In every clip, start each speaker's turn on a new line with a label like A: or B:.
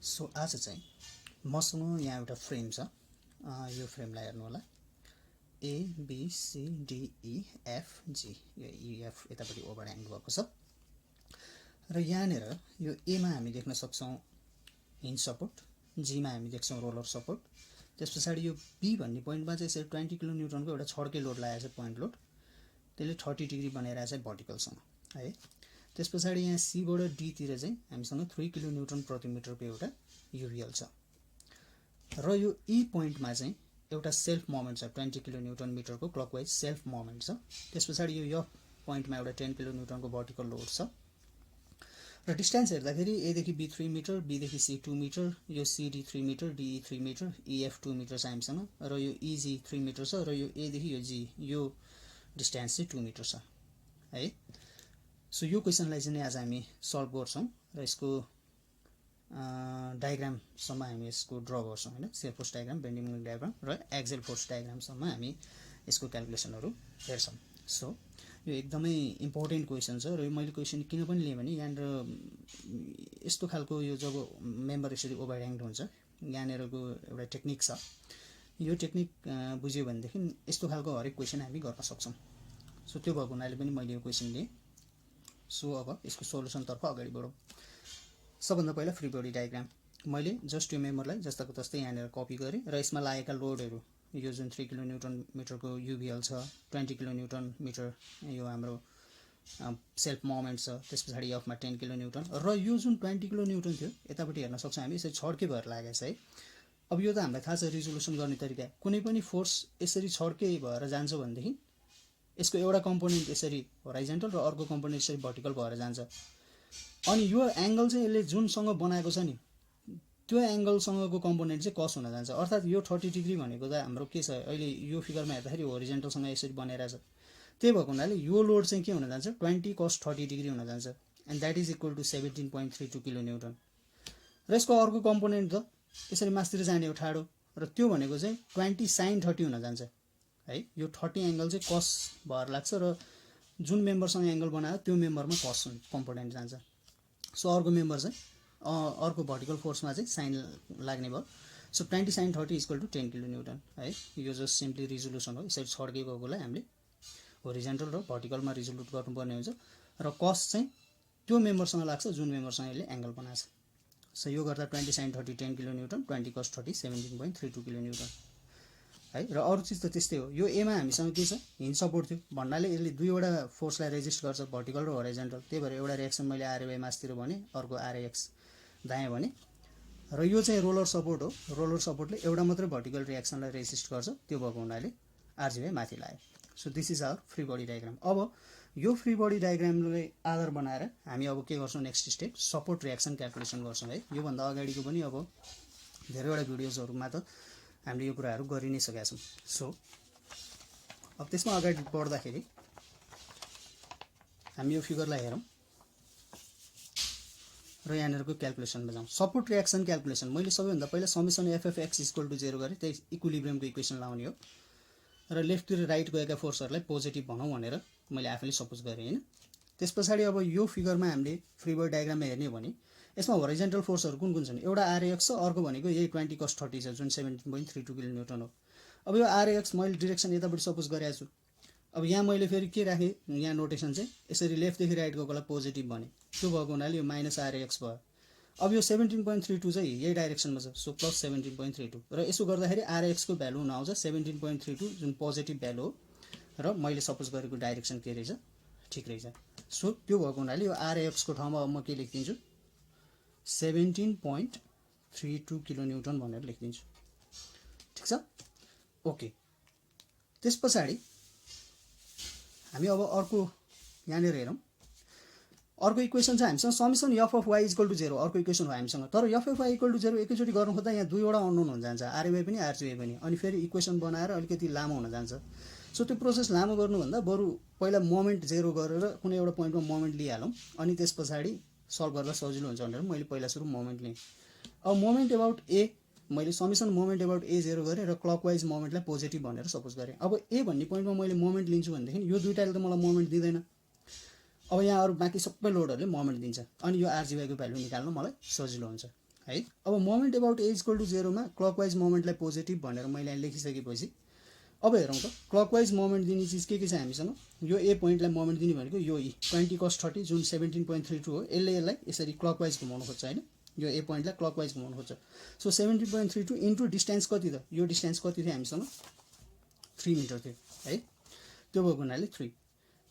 A: So आज चाहिँ मसँग यहाँ एउटा फ्रेम छ। यो फ्रेमलाई हेर्नु होला। A B C D E F G, यो इएफ यतापट्टि ओभर ह्याङ भएको छ र यहाँनिर यो एमा हामी देख्न सक्छौँ हिन्ज सपोर्ट, जीमा हामी देख्छौँ रोलर सपोर्ट। त्यस पछाडि यो बी भन्ने पोइन्टमा चाहिँ यसरी 20 किलो न्युटनको एउटा छड्के लोड लागेको छ, पोइन्ट लोड। त्यसले 30 डिग्री बनाइरहेको छ भर्टिकलसँग है। त्यस पछाडि यहाँ सीबाट डीतिर चाहिँ हामीसँग 3 किलो न्युटन प्रति मिटरको एउटा युभिएल छ र यो ई पोइन्टमा चाहिँ एउटा सेल्फ मोमेन्ट छ 20 किलो न्युटन मिटरको क्लकवाइज सेल्फ मोमेन्ट छ। त्यस पछाडि यो एफ पोइन्टमा एउटा 10 किलो न्युटनको भर्टिकल लोड छ र डिस्टेन्स हेर्दाखेरि ए देखि बी 3 मिटर, बी देखि सी 2 मिटर, यो CD 3 metre, DE 3 metre, EF 2 metre छ हामीसँग र यो इजी 3 मिटर छ र यो ए देखि यो जी यो डिस्टेन्स चाहिँ 2 मिटर छ है। सो यो क्वेसनलाई चाहिँ आज हामी सल्भ गर्छौँ र यसको डायग्रामसम्म हामी यसको ड्र गर्छौँ हैन। Shear force diagram, bending moment diagram र एक्सियल फोर्स डायग्रामसम्म हामी यसको क्याल्कुलेसनहरू हेर्छौँ। सो यो एकदमै इम्पोर्टेन्ट क्वेसन छ र मैले क्वेसन किन पनि लिएँ भने यहाँनिर यस्तो खालको यो जब मेम्बर यसरी ओभर ह्याङ्ड हुन्छ यहाँनिरको एउटा टेक्निक छ। यो टेक्निक बुझ्यो भनेदेखि यस्तो खालको हरेक क्वेसन हामी गर्न सक्छौँ। सो त्यो भएको हुनाले पनि मैले यो क्वेसन लिएँ। सो अब यसको सोलुसनतर्फ अगाडि बढौँ। सबभन्दा पहिला फ्री बडी डायग्राम मैले जस्ट यो मेम्बरलाई जस्ताको तस्तै यहाँनिर कपी गरेँ र यसमा लागेका लोडहरू यो जुन 3 किलो न्युटन मिटरको युभिएल छ, 20 किलो न्युटन मिटर यो हाम्रो सेल्फ मोमेन्ट छ, त्यस पछाडि एफमा 10 किलो न्युटन र यो जुन 20 किलो न्युटन थियो यतापट्टि हेर्न सक्छौँ हामी यसरी छड्के भएर लागेको छ है। अब यो त हामीलाई थाहा छ रिजोल्युसन गर्ने तरिका, कुनै पनि फोर्स यसरी छड्के भएर जान्छ भनेदेखि यसको एउटा कम्पोनेन्ट यसरी होराइजन्टल र अर्को कम्पोनेन्ट यसरी भर्टिकल भएर जान्छ। अनि यो एङ्गल चाहिँ यसले जुनसँग बनाएको छ नि त्यो एङ्गलसँगको कम्पोनेन्ट चाहिँ कस हुन जान्छ। अर्थात् यो 30 डिग्री भनेको त हाम्रो के छ अहिले यो फिगरमा हेर्दाखेरि होरिजेन्टलसँग यसरी बनाइरहेछ। त्यही भएको हुनाले यो लोड चाहिँ के हुन जान्छ 20 cos 30 डिग्री हुन जान्छ and that is equal to 17.32 kilo newton. र यसको अर्को कम्पोनेन्ट त यसरी मासतिर जाने हो ठाडो र त्यो भनेको चाहिँ 20 sin 30 हुन जान्छ है। यो 30 एङ्गल चाहिँ कस भएर लाग्छ र जुन मेम्बरसँग एङ्गल बनायो त्यो मेम्बरमा कस कम्पोनेन्ट जान्छ। सो अर्को मेम्बर चाहिँ अर्को भर्टिकल फोर्समा चाहिँ साइन लाग्ने भयो। So 20 sin 30 equal to 10 kilo newton है। यो जस्ट सिम्पली रिजोल्युसन हो। यसरी छड्के गएकोलाई हामीले होरिजेन्टल र भर्टिकलमा रिजोल्युट गर्नुपर्ने हुन्छ र कस चाहिँ त्यो मेम्बरसँग लाग्छ जुन मेम्बरसँग यसले एङ्गल बनाएको छ। सो यो गर्दा 20 sin 30 10 kilo newton, 20 cos 30 17.32 kilo newton है। र अरू चिज त त्यस्तै हो। यो एमा हामीसँग के छ हिन्ज सपोर्ट थियो भन्नाले यसले दुईवटा फोर्सलाई रेजिस्ट गर्छ भर्टिकल र होराइजन्टल। त्यही भएर एउटा रिएक्सन मैले आरएवाई मासतिर भने अर्को आरएक्स दायाँ भने र यो चाहिँ रोलर सपोर्ट हो। रोलर सपोर्टले एउटा मात्रै भर्टिकल रिएक्सनलाई रेजिस्ट गर्छ, त्यो भएको हुनाले आरजीवाई माथि लाग्यो। So this is our free body diagram. अब यो फ्री बडी डायग्रामलाई आधार बनाएर हामी अब के गर्छौँ next step support reaction calculation गर्छौँ है। योभन्दा अगाडिको पनि अब धेरैवटा भिडियोजहरूमा त हामीले यो कुराहरू गरि नै सकेका छौँ। सो अब त्यसमा अगाडि बढ्दाखेरि हामी यो फिगरलाई हेरौँ र यहाँनिरको क्याल्कुलेसनमा जाउँ। सपोर्ट रिएक्सन क्याल्कुलेसन मैले सबैभन्दा पहिला समेसन एफएफएक्स इक्वल टु 0 गरेँ, त्यही इक्विलिब्रियमको इक्वेसन लाउने हो र लेफ्टतिर राइट गएका फोर्सहरूलाई पोजिटिभ भनौँ भनेर मैले आफैले सपोज गरेँ हैन। त्यस पछाडि अब यो फिगरमा हामीले फ्री बडी डायग्राममा हेर्ने हो भने यसमा होराइजन्टल फोर्सहरू कुन कुन छन्, एउटा आरएक्स छ, अर्को भनेको यही 20 cos 30 छ जुन 17.32 किलो न्युटन हो। अब यो आरएक्स मैले डिरेक्सन यतापट्टि सपोज गरेको छु। अब यहाँ मैले फेरि के राखेँ, यहाँ नोटेसन चाहिँ यसरी लेफ्टदेखि राइट गएकोलाई पोजिटिभ भने, त्यो भएको हुनाले यो माइनस आरएक्स भयो। अब यो 17.32 चाहिँ यही डाइरेक्सनमा छ, सो प्लस 17.32 र यसो गर्दाखेरि आरएक्सको भ्यालु हुन आउँछ 17.32 जुन पोजिटिभ भ्यालु हो र मैले सपोज गरेको डाइरेक्सन के रहेछ ठिक रहेछ। सो त्यो भएको हुनाले यो आरएक्सको ठाउँमा अब म के लेखिदिन्छु 17.32 किलो न्युटन भनेर लेखिदिन्छु। ठिक छ, ओके। त्यस पछाडि हामी अब अर्को यहाँनिर हेरौँ। अर्को इक्वेसन चाहिँ हामीसँग summation F of Y equal to 0 अर्को इक्वेसन हो हामीसँग। तर F of Y equal to 0 एकैचोटि गर्नु खोज्दा यहाँ दुईवटा अननोन हुन जान्छ, आरवाई पनि आरजीवाई पनि, अनि फेरि इक्वेसन बनाएर अलिकति लामो हुन जान्छ। सो त्यो प्रोसेस लामो गर्नुभन्दा बरु पहिला मोमेन्ट 0 गरेर कुनै एउटा पोइन्टमा मोमेन्ट लिइहालौँ अनि त्यस पछाडि सल्भ गर्दा सजिलो हुन्छ भनेर मैले पहिला सुरु मोमेन्ट लिएँ। अब मोमेन्ट एबाउट ए मैले समेसन मोमेन्ट एबाउट ए 0 गरेँ र क्लकवाइज मोमेन्टलाई पोजिटिभ भनेर सपोज गरेँ। अब ए भन्ने पोइन्टमा मैले मोमेन्ट लिन्छु भनेदेखि यो दुईटाले त मलाई मोमेन्ट दिँदैन। अब यहाँ अरू बाँकी सबै लोडहरूले मोमेन्ट दिन्छ अनि यो आरजीवाईको भ्यालु निकाल्नु मलाई सजिलो हुन्छ है। अब moment about A equal to 0 मा क्लकवाइज मोमेन्टलाई पोजिटिभ भनेर मैले यहाँ लेखिसकेपछि अब हेरौँ त क्लकवाइज मोमेन्ट दिने चिज के छ हामीसँग। यो ए पोइन्टलाई मोमेन्ट दिने भनेको यो 20 cos 30 जुन 17.32 हो। यसलाई यसरी क्लकवाइज घुमाउनु खोज्छ होइन, यो ए पोइन्टलाई क्लकवाइज घुमाउनु खोज्छ। सो 17.32 इन्टु डिस्टेन्स कति त, यो डिस्टेन्स कति थियो हामीसँग 3 मिटर थियो है, त्यो भएको हुनाले 3।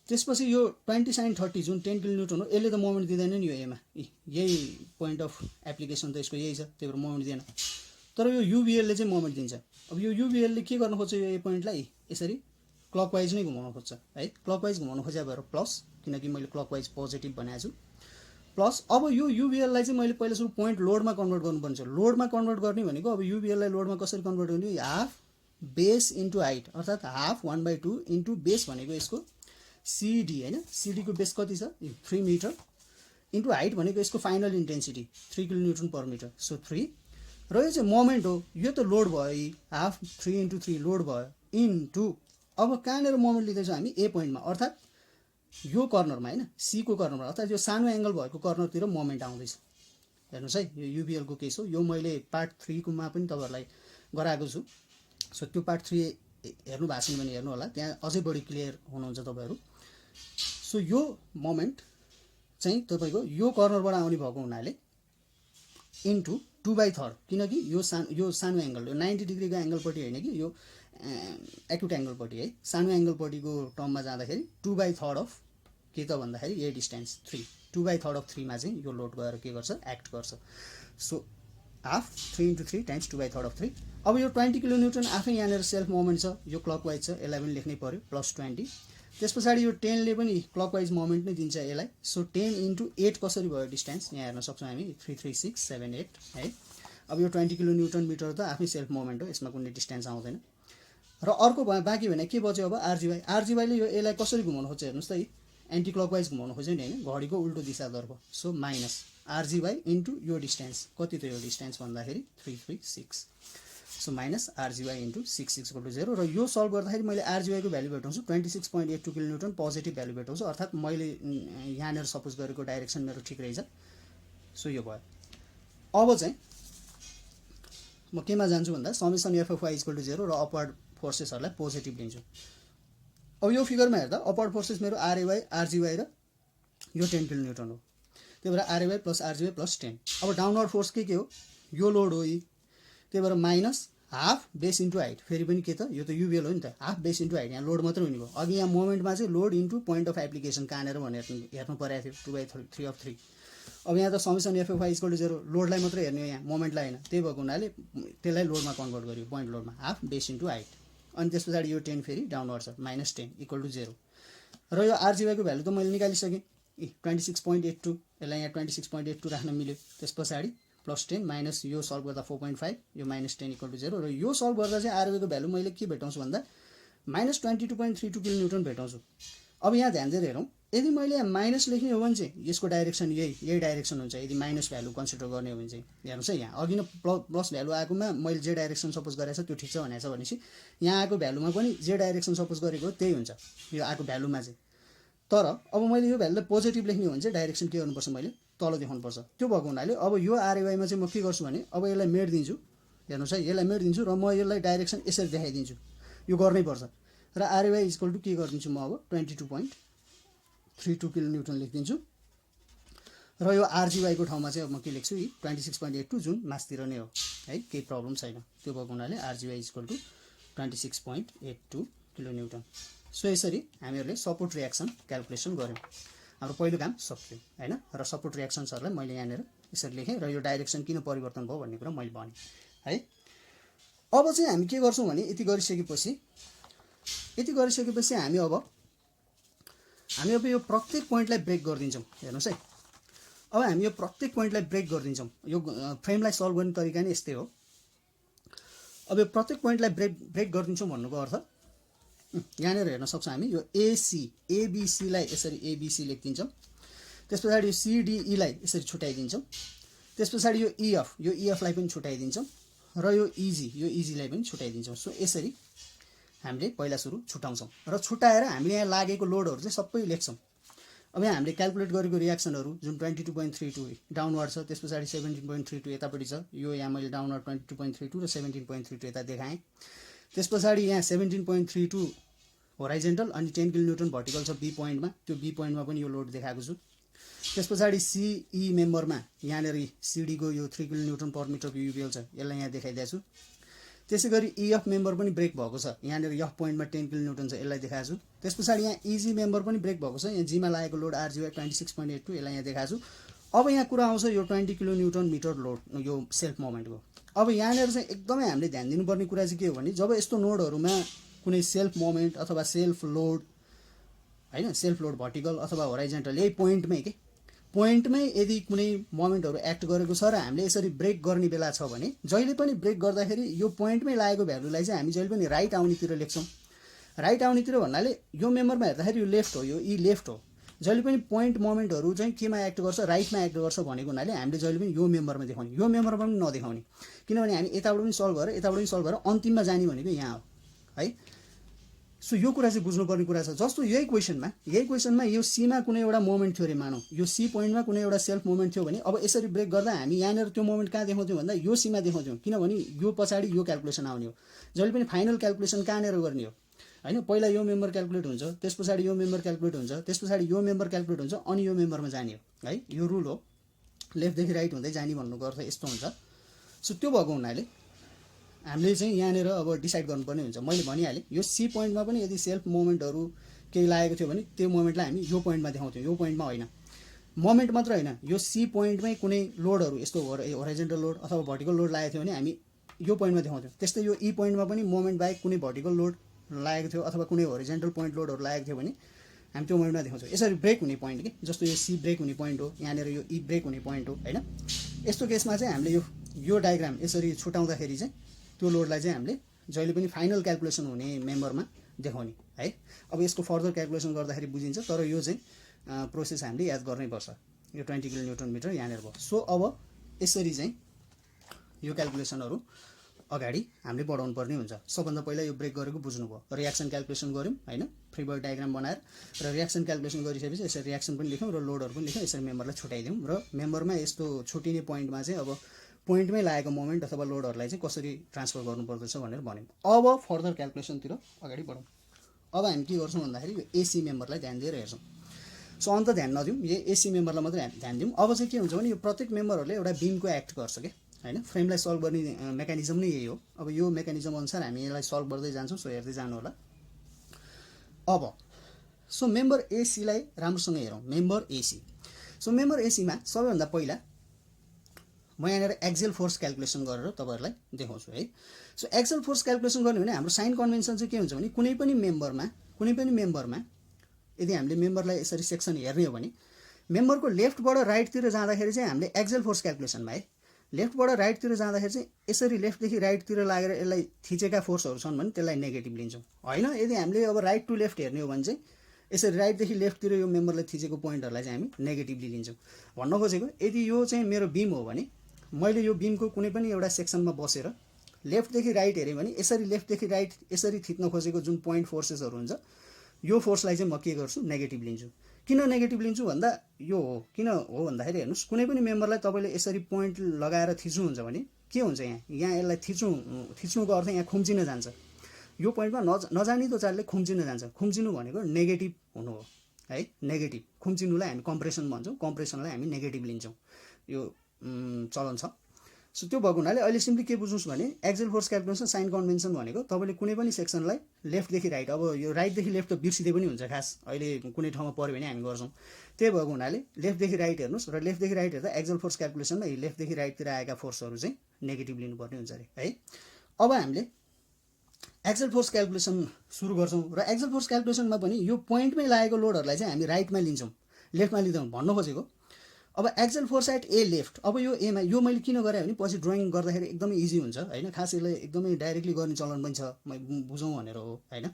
A: त्यसपछि यो 20 sin 30 जुन 10 किलोन्युटन हो, यसले त मोमेन्ट दिँदैन नि यो एमा, यही पोइन्ट अफ एप्लिकेसन त यसको यही छ, त्यही भएर मोमेन्ट दिएन। तर यो युबिएलले चाहिँ मोमेन्ट दिन्छ। अब यो युबिएलले के गर्न खोज्छ, यो ए पोइन्टलाई यसरी क्लकवाइज नै घुमाउन खोज्छ है। क्लकवाइज घुमाउन खोजे भएर प्लस, किनकि मैले क्लकवाइज पोजिटिभ भनेको छु, प्लस। अब यो युबिएललाई चाहिँ मैले पहिला सुरु पोइन्ट लोडमा कन्भर्ट गर्नुपर्छ। लोडमा कन्भर्ट गर्ने भनेको अब युबिएललाई लोडमा कसरी कन्भर्ट गर्ने, हाफ बेस इन्टु हाइट, अर्थात् हाफ 1/2 इन्टु बेस भनेको यसको सिडी होइन, सिडीको बेस कति छ 3 मिटर इन्टु हाइट भनेको यसको final intensity 3 kilonewton per metre, so 3। र यो चाहिँ मोमेन्ट हो, यो त लोड भयो, हाफ 3 इन्टु 3 लोड भयो इन्टु अब कहाँनिर मोमेन्ट लिँदैछौँ हामी ए पोइन्टमा, अर्थात् यो कर्नरमा होइन, सीको कर्नरमा, अर्थात् यो सानो एङ्गल भएको कर्नरतिर मोमेन्ट आउँदैछ। हेर्नुहोस् है, यो युबिएलको केस हो। यो मैले पार्ट 3 कोमा पनि तपाईँहरूलाई गराएको छु, सो त्यो पार्ट 3 हेर्नु भएको छैन भने हेर्नु होला, त्यहाँ अझै बढी क्लियर हुनुहुन्छ तपाईँहरू। सो यो मोमेन्ट चाहिँ तपाईँको यो कर्नरबाट आउने भएको हुनाले इन्टु 2/3, किनकि यो सानो एङ्गल, यो 90 डिग्रीको एङ्गलपट्टि होइन कि यो एक्युट एङ्गलपट्टि है, सानो एङ्गलपट्टिको टर्ममा जाँदाखेरि 2/3 अफ के त भन्दाखेरि यही डिस्टेन्स 3, 2/3 अफ 3 मा चाहिँ यो लोड गएर के गर्छ, एक्ट गर्छ। So half 3 into 3 times 2/3 of 3। अब यो 20 किलोन्युटन आफै यहाँनिर सेल्फ मोमेन्ट छ, यो क्लकवाइज छ, यसलाई पनि लेख्नै पर्यो प्लस 20। त्यस पछाडि यो 10 ले पनि क्लकवाइज मोमेन्ट नै दिन्छ यसलाई। सो 10 इन्टु 8 कसरी भयो डिस्टेन्स, यहाँ हेर्न सक्छौँ हामी 33678 है। अब यो 20 किलोन्युटन मिटर त आफै सेल्फ मोमेन्ट हो, यसमा कुनै डिस्टेन्स आउँदैन। र अर्को बाँकी भने के बच्यो अब आरजिवाई। आरजिवाईले यो यसलाई कसरी घुमाउनु खोज्छ हेर्नुहोस् त, एन्टी क्लकवाइज घुमाउनु खोज्यो नि होइन, घडीको उल्टो दिशातर्फ। सो माइनस आरजिवाई इन्टु यो डिस्टेन्स कति थियो, यो डिस्टेन्स भन्दाखेरि 336, सो माइनस आरजिवाई इन्टु 6 = 0। र यो सल्भ गर्दाखेरि मैले आरजिवाईको भ्यालु भेटाउँछु 26.82 किलोन्युटन पोजिटिभ भ्यालु भेटाउँछु, अर्थात् मैले यहाँनिर सपोज गरेको डाइरेक्सन मेरो ठिक रहेछ। सो यो भयो। अब चाहिँ म केमा जान्छु भन्दा समेसन एफएफवाई = 0 र अपवर्ड फोर्सेसहरूलाई पोजिटिभ लिन्छु। अब यो फिगरमा हेर्दा अपवर्ड फोर्सेस मेरो आरएवाई, आरजिवाई र यो 10 किलोन्युटन हो, त्यही भएर आरएवाई प्लस आरजिवाई प्लस 10। अब डाउनवर्ड फोर्स के हो, यो लोड हो, त्यही भएर minus half base into height, फेरि पनि के त यो त युबिएल हो नि त, हाफ बेस इन्टु हाइट, यहाँ लोड मात्रै हुने भयो। अघि यहाँ मोमेन्टमा चाहिँ load into point of application कहाँनिर भनेर हेर्नु परेको थियो 2/3 अफ 3। अब यहाँ त समेसन एफएफवाई = 0, लोडलाई मात्रै हेर्ने हो यहाँ, मोमेन्टलाई होइन, त्यही भएको हुनाले त्यसलाई लोडमा कन्भर्ट गर्यो, पोइन्ट लोडमा, हाफ बेस इन्टु हाइट। अनि त्यस पछाडि यो 10 फेरि डाउनवर्ड छ, -10 = 0। र यो आरजिवाईको भ्यालु त मैले निकालिसकेँ 26.82, यसलाई यहाँ 26.82 राख्न मिल्यो। त्यस पछाडि प्लस 10 माइनस यो सल्भ गर्दा 4.5, यो -10 = 0। र यो सल्भ गर्दा चाहिँ आरएवाईको भ्यालु मैले के भेटाउँछु भन्दा -22.32 किलोन्युटन भेटाउँछु। अब यहाँ ध्यान दिएर हेरौँ, यदि मैले यहाँ माइनस लेख्ने हो भने चाहिँ यसको डाइरेक्सन यही डाइरेक्सन हुन्छ। यदि माइनस भ्यालु कन्सिडर गर्ने हो भने चाहिँ हेर्नुहोस् है, यहाँ अघि नै प्लस भ्यालु आएकोमा मैले जे डाइरेक्सन सपोज गरेको छ त्यो ठिक छ भनेको छ भनेपछि यहाँ आएको भ्यालुमा पनि जे डाइरेक्सन सपोज गरेको हो त्यही हुन्छ यो आएको भ्यालुमा चाहिँ। तर अब मैले यो भ्यालुलाई पोजिटिभ लेख्ने हो भने चाहिँ डाइरेक्सन के गर्नुपर्छ, मैले तल देखाउनुपर्छ। त्यो भएको हुनाले अब यो आरएवाईमा चाहिँ म के गर्छु भने अब यसलाई मेट दिन्छु, हेर्नुहोस् है, यसलाई मेट दिन्छु र म यसलाई डाइरेक्सन यसरी देखाइदिन्छु, यो गर्नै पर्छ। र आरएवाई = के गरिदिन्छु म अब 22.32 किलोन्युटन लेखिदिन्छु। र यो आरजिवाईको ठाउँमा चाहिँ अब म के लेख्छु 26.82 जुन मासतिर नै हो है, केही प्रब्लम छैन। त्यो भएको हुनाले आरजिवाई = 26.82 किलोन्युटन। सो यसरी हामीहरूले सपोर्ट रियाक्सन क्यालकुलेसन गऱ्यौँ। हाम्रो पहिलो काम सकियो होइन। र सपोर्ट रियाक्सन्सहरूलाई मैले यहाँनिर यसरी लेखेँ र यो डाइरेक्सन किन परिवर्तन भयो भन्ने कुरा मैले भनेँ है। अब चाहिँ हामी के गर्छौँ भने यति गरिसकेपछि हामी अब यो प्रत्येक पोइन्टलाई ब्रेक गरिदिन्छौँ। हेर्नुहोस् है, अब हामी यो प्रत्येक पोइन्टलाई ब्रेक गरिदिन्छौँ। यो फ्रेमलाई सल्भ गर्ने तरिका नै यस्तै हो। अब यो प्रत्येक पोइन्टलाई ब्रेक गरिदिन्छौँ भन्नुको अर्थ यहाँनिर हेर्न सक्छौँ हामी यो एबिसीलाई यसरी एबिसी लेखिदिन्छौँ। त्यस पछाडि यो सिडिईलाई यसरी छुट्याइदिन्छौँ। त्यस पछाडि यो इएफलाई पनि छुट्याइदिन्छौँ र यो इजीलाई पनि छुट्याइदिन्छौँ। सो यसरी हामीले पहिला सुरु छुट्याउँछौँ र छुट्याएर हामीले यहाँ लागेको लोडहरू चाहिँ सबै लेख्छौँ। अब यहाँ हामीले क्याल्कुलेट गरेको रियाक्सनहरू जुन 22.32 डाउनवर्ड छ, त्यस पछाडि 17.32 यतापट्टि छ, यो यहाँ मैले डाउनवर्ड 22.32 र 17.32 यता देखाएँ। त्यस पछाडि यहाँ 17.32 होराइजेन्टल अनि 10 किलोन्युटन भर्टिकल छ बी पोइन्टमा, त्यो बी पोइन्टमा पनि यो लोड देखाएको छु। त्यस पछाडि सिई मेम्बरमा यहाँनिर सिडीको यो 3 किलोन्युटन पर मिटर युबिएल छ, यसलाई यहाँ देखाइदिएको छु। त्यसै गरी इएफ मेम्बर पनि ब्रेक भएको छ, यहाँनिर एफ पोइन्टमा 10 किलोन्युटन छ, यसलाई देखाएको छु। त्यस पछाडि यहाँ इजी मेम्बर पनि ब्रेक भएको छ, यहाँ जीमा लागेको लोड आरजिवाई 26.82, यसलाई यहाँ देखाएको छु। अब यहाँ कुरा आउँछ यो 20 किलोन्युटन मिटर लोड यो सेल्फ मोमेन्टको। अब यहाँनिर चाहिँ एकदमै हामीले ध्यान दिनुपर्ने कुरा चाहिँ के हो भने जब यस्तो नोडहरूमा कुनै सेल्फ मोमेन्ट अथवा सेल्फ लोड होइन, सेल्फ लोड भर्टिकल अथवा होराइजेन्टल यही पोइन्टमै यदि कुनै मोमेन्टहरू एक्ट गरेको छ र हामीले यसरी ब्रेक गर्ने बेला छ भने जहिले पनि ब्रेक गर्दाखेरि यो पोइन्टमै लागेको भ्यालुलाई चाहिँ हामी जहिले पनि राइट आउनेतिर लेख्छौँ। राइट आउनेतिर भन्नाले यो मेम्बरमा हेर्दाखेरि यो लेफ्ट हो, यो ई लेफ्ट हो। जहिले पनि पोइन्ट मोमेन्टहरू चाहिँ केमा एक्ट गर्छ, राइटमा एक्ट गर्छ भनेको हुनाले हामीले जहिले पनि यो मेम्बरमा देखाउने, यो मेम्बरमा पनि नदेखाउने, किनभने हामी यताबाट पनि सल्भ गरेर यताबाट पनि सल्भ गरेर अन्तिममा जाने भनेको यहाँ हो है। सो यो कुरा चाहिँ बुझ्नुपर्ने कुरा छ। जस्तो यही क्वेसनमा यो सीमा कुनै एउटा मोमेन्ट थियो अरे मानौँ, यो सी पोइन्टमा कुनै एउटा सेल्फ मोमेन्ट थियो भने अब यसरी ब्रेक गर्दा हामी यहाँनिर त्यो मोमेन्ट कहाँ देखाउँथ्यौँ भन्दा यो सीमा देखाउँथ्यौँ, किनभने यो पछाडि यो क्याल्कुलेसन आउने हो। जहिले पनि फाइनल क्याल्कुलेसन कहाँनिर गर्ने हो होइन, पहिला यो मेम्बर क्याल्कुलेट हुन्छ, त्यस पछाडि यो मेम्बर क्याल्कुलेट हुन्छ, त्यस पछाडि यो मेम्बर क्याल्कुलेट हुन्छ, अनि यो मेम्बरमा जाने हो है। यो रुल हो, लेफ्टदेखि राइट हुँदै जाने भन्नुको अर्थ यस्तो हुन्छ। सो त्यो भएको हुनाले हामीले चाहिँ यहाँनिर अब डिसाइड गर्नुपर्ने हुन्छ। मैले भनिहालेँ यो सी पोइन्टमा पनि यदि सेल्फ मोमेन्टहरू केही लागेको थियो भने त्यो मोमेन्टलाई हामी यो पोइन्टमा देखाउँथ्यौँ, यो पोइन्टमा होइन। मोमेन्ट मात्र होइन, यो सी पोइन्टमै कुनै लोडहरू यस्तो होराइजेन्टल लोड अथवा भर्टिकल लोड लागेको थियो भने हामी यो पोइन्टमा देखाउँथ्यौँ। त्यस्तै यो ई पोइन्टमा पनि मोमेन्ट बाहेक कुनै भर्टिकल लोड लागेको थियो अथवा कुनै होरिजेन्टल पोइन्ट लोडहरू लागेको थियो भने हामी त्यो मोमेन्टमा देखाउँछौँ। यसरी ब्रेक हुने पोइन्ट कि जस्तो यो सी ब्रेक हुने पोइन्ट हो, यहाँनिर यो ई ब्रेक हुने पोइन्ट हो होइन। यस्तो केसमा चाहिँ हामीले यो डायग्राम यसरी छुटाउँदाखेरि चाहिँ त्यो लोडलाई चाहिँ हामीले जहिले पनि फाइनल क्याल्कुलेसन हुने मेम्बरमा देखाउने है। अब यसको फर्दर क्याल्कुलेसन गर्दाखेरि बुझिन्छ, तर यो चाहिँ प्रोसेस हामीले याद गर्नैपर्छ। यो 20 किलोन्युटन मिटर यहाँनिर भयो। सो अब यसरी चाहिँ यो क्याल्कुलेसनहरू अगाडि हामीले बढाउनु पर्ने हुन्छ। सबभन्दा पहिला यो ब्रेक गरेको बुझ्नुभयो, रियाक्सन क्याल्कुलेसन गऱ्यौँ होइन, फ्री बडी डायग्राम बनाएर र रियाक्सन क्याल्कुलेसन गरिसकेपछि यसरी रियाक्सन पनि लेख्यौँ र लोडहरू पनि लेख्यौँ, यसरी मेम्बरलाई छुट्याइदिउँ र मेम्बरमा यस्तो छुटिने पोइन्टमा चाहिँ अब पोइन्टमै लागेको मोमेन्ट अथवा लोडहरूलाई चाहिँ कसरी ट्रान्सफर गर्नुपर्दछ भनेर भन्यौँ। अब फर्दर क्याल्कुलेसनतिर अगाडि बढौँ। अब हामी के गर्छौँ भन्दाखेरि यो एसी मेम्बरलाई ध्यान दिएर हेर्छौँ। सो अन्त ध्यान नदिउँ, यो एसी मेम्बरलाई मात्रै ध्यान दिउँ। अब चाहिँ के हुन्छ भने यो प्रत्येक मेम्बरहरूले एउटा बिमको एक्ट गर्छ क्या होइन। फ्रेमलाई सल्भ गर्ने मेकानिजम नै यही हो। अब यो मेकानिजम अनुसार हामी यसलाई सल्भ गर्दै जान्छौँ, सो हेर्दै जानु होला। अब सो मेम्बर एसीलाई राम्रोसँग हेरौँ। मेम्बर एसी, सो मेम्बर एसीमा सबैभन्दा पहिला म यहाँनिर एक्जेल फोर्स क्याल्कुलेसन गरेर तपाईँहरूलाई देखाउँछु है। सो एक्जेल फोर्स क्याल्कुलेसन गर्ने भने हाम्रो साइन कन्भेन्सन चाहिँ के हुन्छ भने कुनै पनि मेम्बरमा यदि हामीले मेम्बरलाई यसरी सेक्सन हेर्ने हो भने मेम्बरको लेफ्टबाट राइटतिर जाँदाखेरि चाहिँ हामीले एक्जेल फोर्स क्याल्कुलेसनमा है, लेफ्टबाट राइटतिर जाँदाखेरि चाहिँ यसरी लेफ्टदेखि राइटतिर लागेर यसलाई थिचेका फोर्सहरू छन् भने त्यसलाई नेगेटिभ लिन्छौँ होइन। यदि हामीले अब राइट टु लेफ्ट हेर्ने हो भने चाहिँ यसरी राइटदेखि लेफ्टतिर यो मेम्बरलाई थिचेको पोइन्टहरूलाई चाहिँ हामी नेगेटिभली लिन्छौँ। भन्न खोजेको यदि यो चाहिँ मेरो बिम हो भने मैले यो बिमको कुनै पनि एउटा सेक्सनमा बसेर लेफ्टदेखि राइट हेरेँ भने यसरी लेफ्टदेखि राइट यसरी थिच्न खोजेको जुन पोइन्ट फोर्सेसहरू हुन्छ यो फोर्सलाई चाहिँ म के गर्छु, नेगेटिभ लिन्छु। किन नेगेटिभ लिन्छु भन्दा यो हो, किन हो भन्दाखेरि हेर्नुहोस्, कुनै पनि मेम्बरलाई तपाईँले यसरी पोइन्ट लगाएर थिच्नुहुन्छ भने के हुन्छ, यहाँ यसलाई थिच्नुको अर्थ यहाँ खुम्चिन जान्छ। यो पोइन्टमा नजानिदो चालले खुम्चिन जान्छ। खुम्चिनु भनेको नेगेटिभ हुनु हो है। नेगेटिभ खुम्चिनुलाई हामी कम्प्रेसन भन्छौँ, कम्प्रेसनलाई हामी नेगेटिभ लिन्छौँ, यो चलन छ। सो त्यो भएको हुनाले अहिले सिम्पली के बुझ्नुहोस् भने axial force calculation sign convention भनेको तपाईँले कुनै पनि सेक्सनलाई लेफ्टदेखि राइट, अब यो राइटदेखि लेफ्ट त बिर्सिँदै पनि हुन्छ खास, अहिले कुनै ठाउँमा पऱ्यो भने हामी गर्छौँ। त्यही भएको हुनाले लेफ्टदेखि राइट हेर्नुहोस् र लेफ्टदेखि राइट हेर्दा एक्जेल फोर्स क्याल्कुलेसनमा लेफ्टदेखि राइटतिर आएका फोर्सहरू चाहिँ नेगेटिभ लिनुपर्ने हुन्छ अरे है। अब हामीले एक्जेल फोर्स क्याल्कुलेसन सुरु गर्छौँ र एक्जेल फोर्स क्याल्कुलेसनमा पनि यो पोइन्टमै लागेको लोडहरूलाई चाहिँ हामी राइटमा लिन्छौँ, लेफ्टमा लिँदैनौँ। भन्न खोजेको अब axial force at A left, अब यो एमा यो मैले किन गरेँ भने पछि ड्रइङ गर्दाखेरि एकदमै इजी हुन्छ होइन। खास यसलाई एकदमै डाइरेक्टली गर्ने चलन पनि छ, बुझौँ भनेर हो होइन,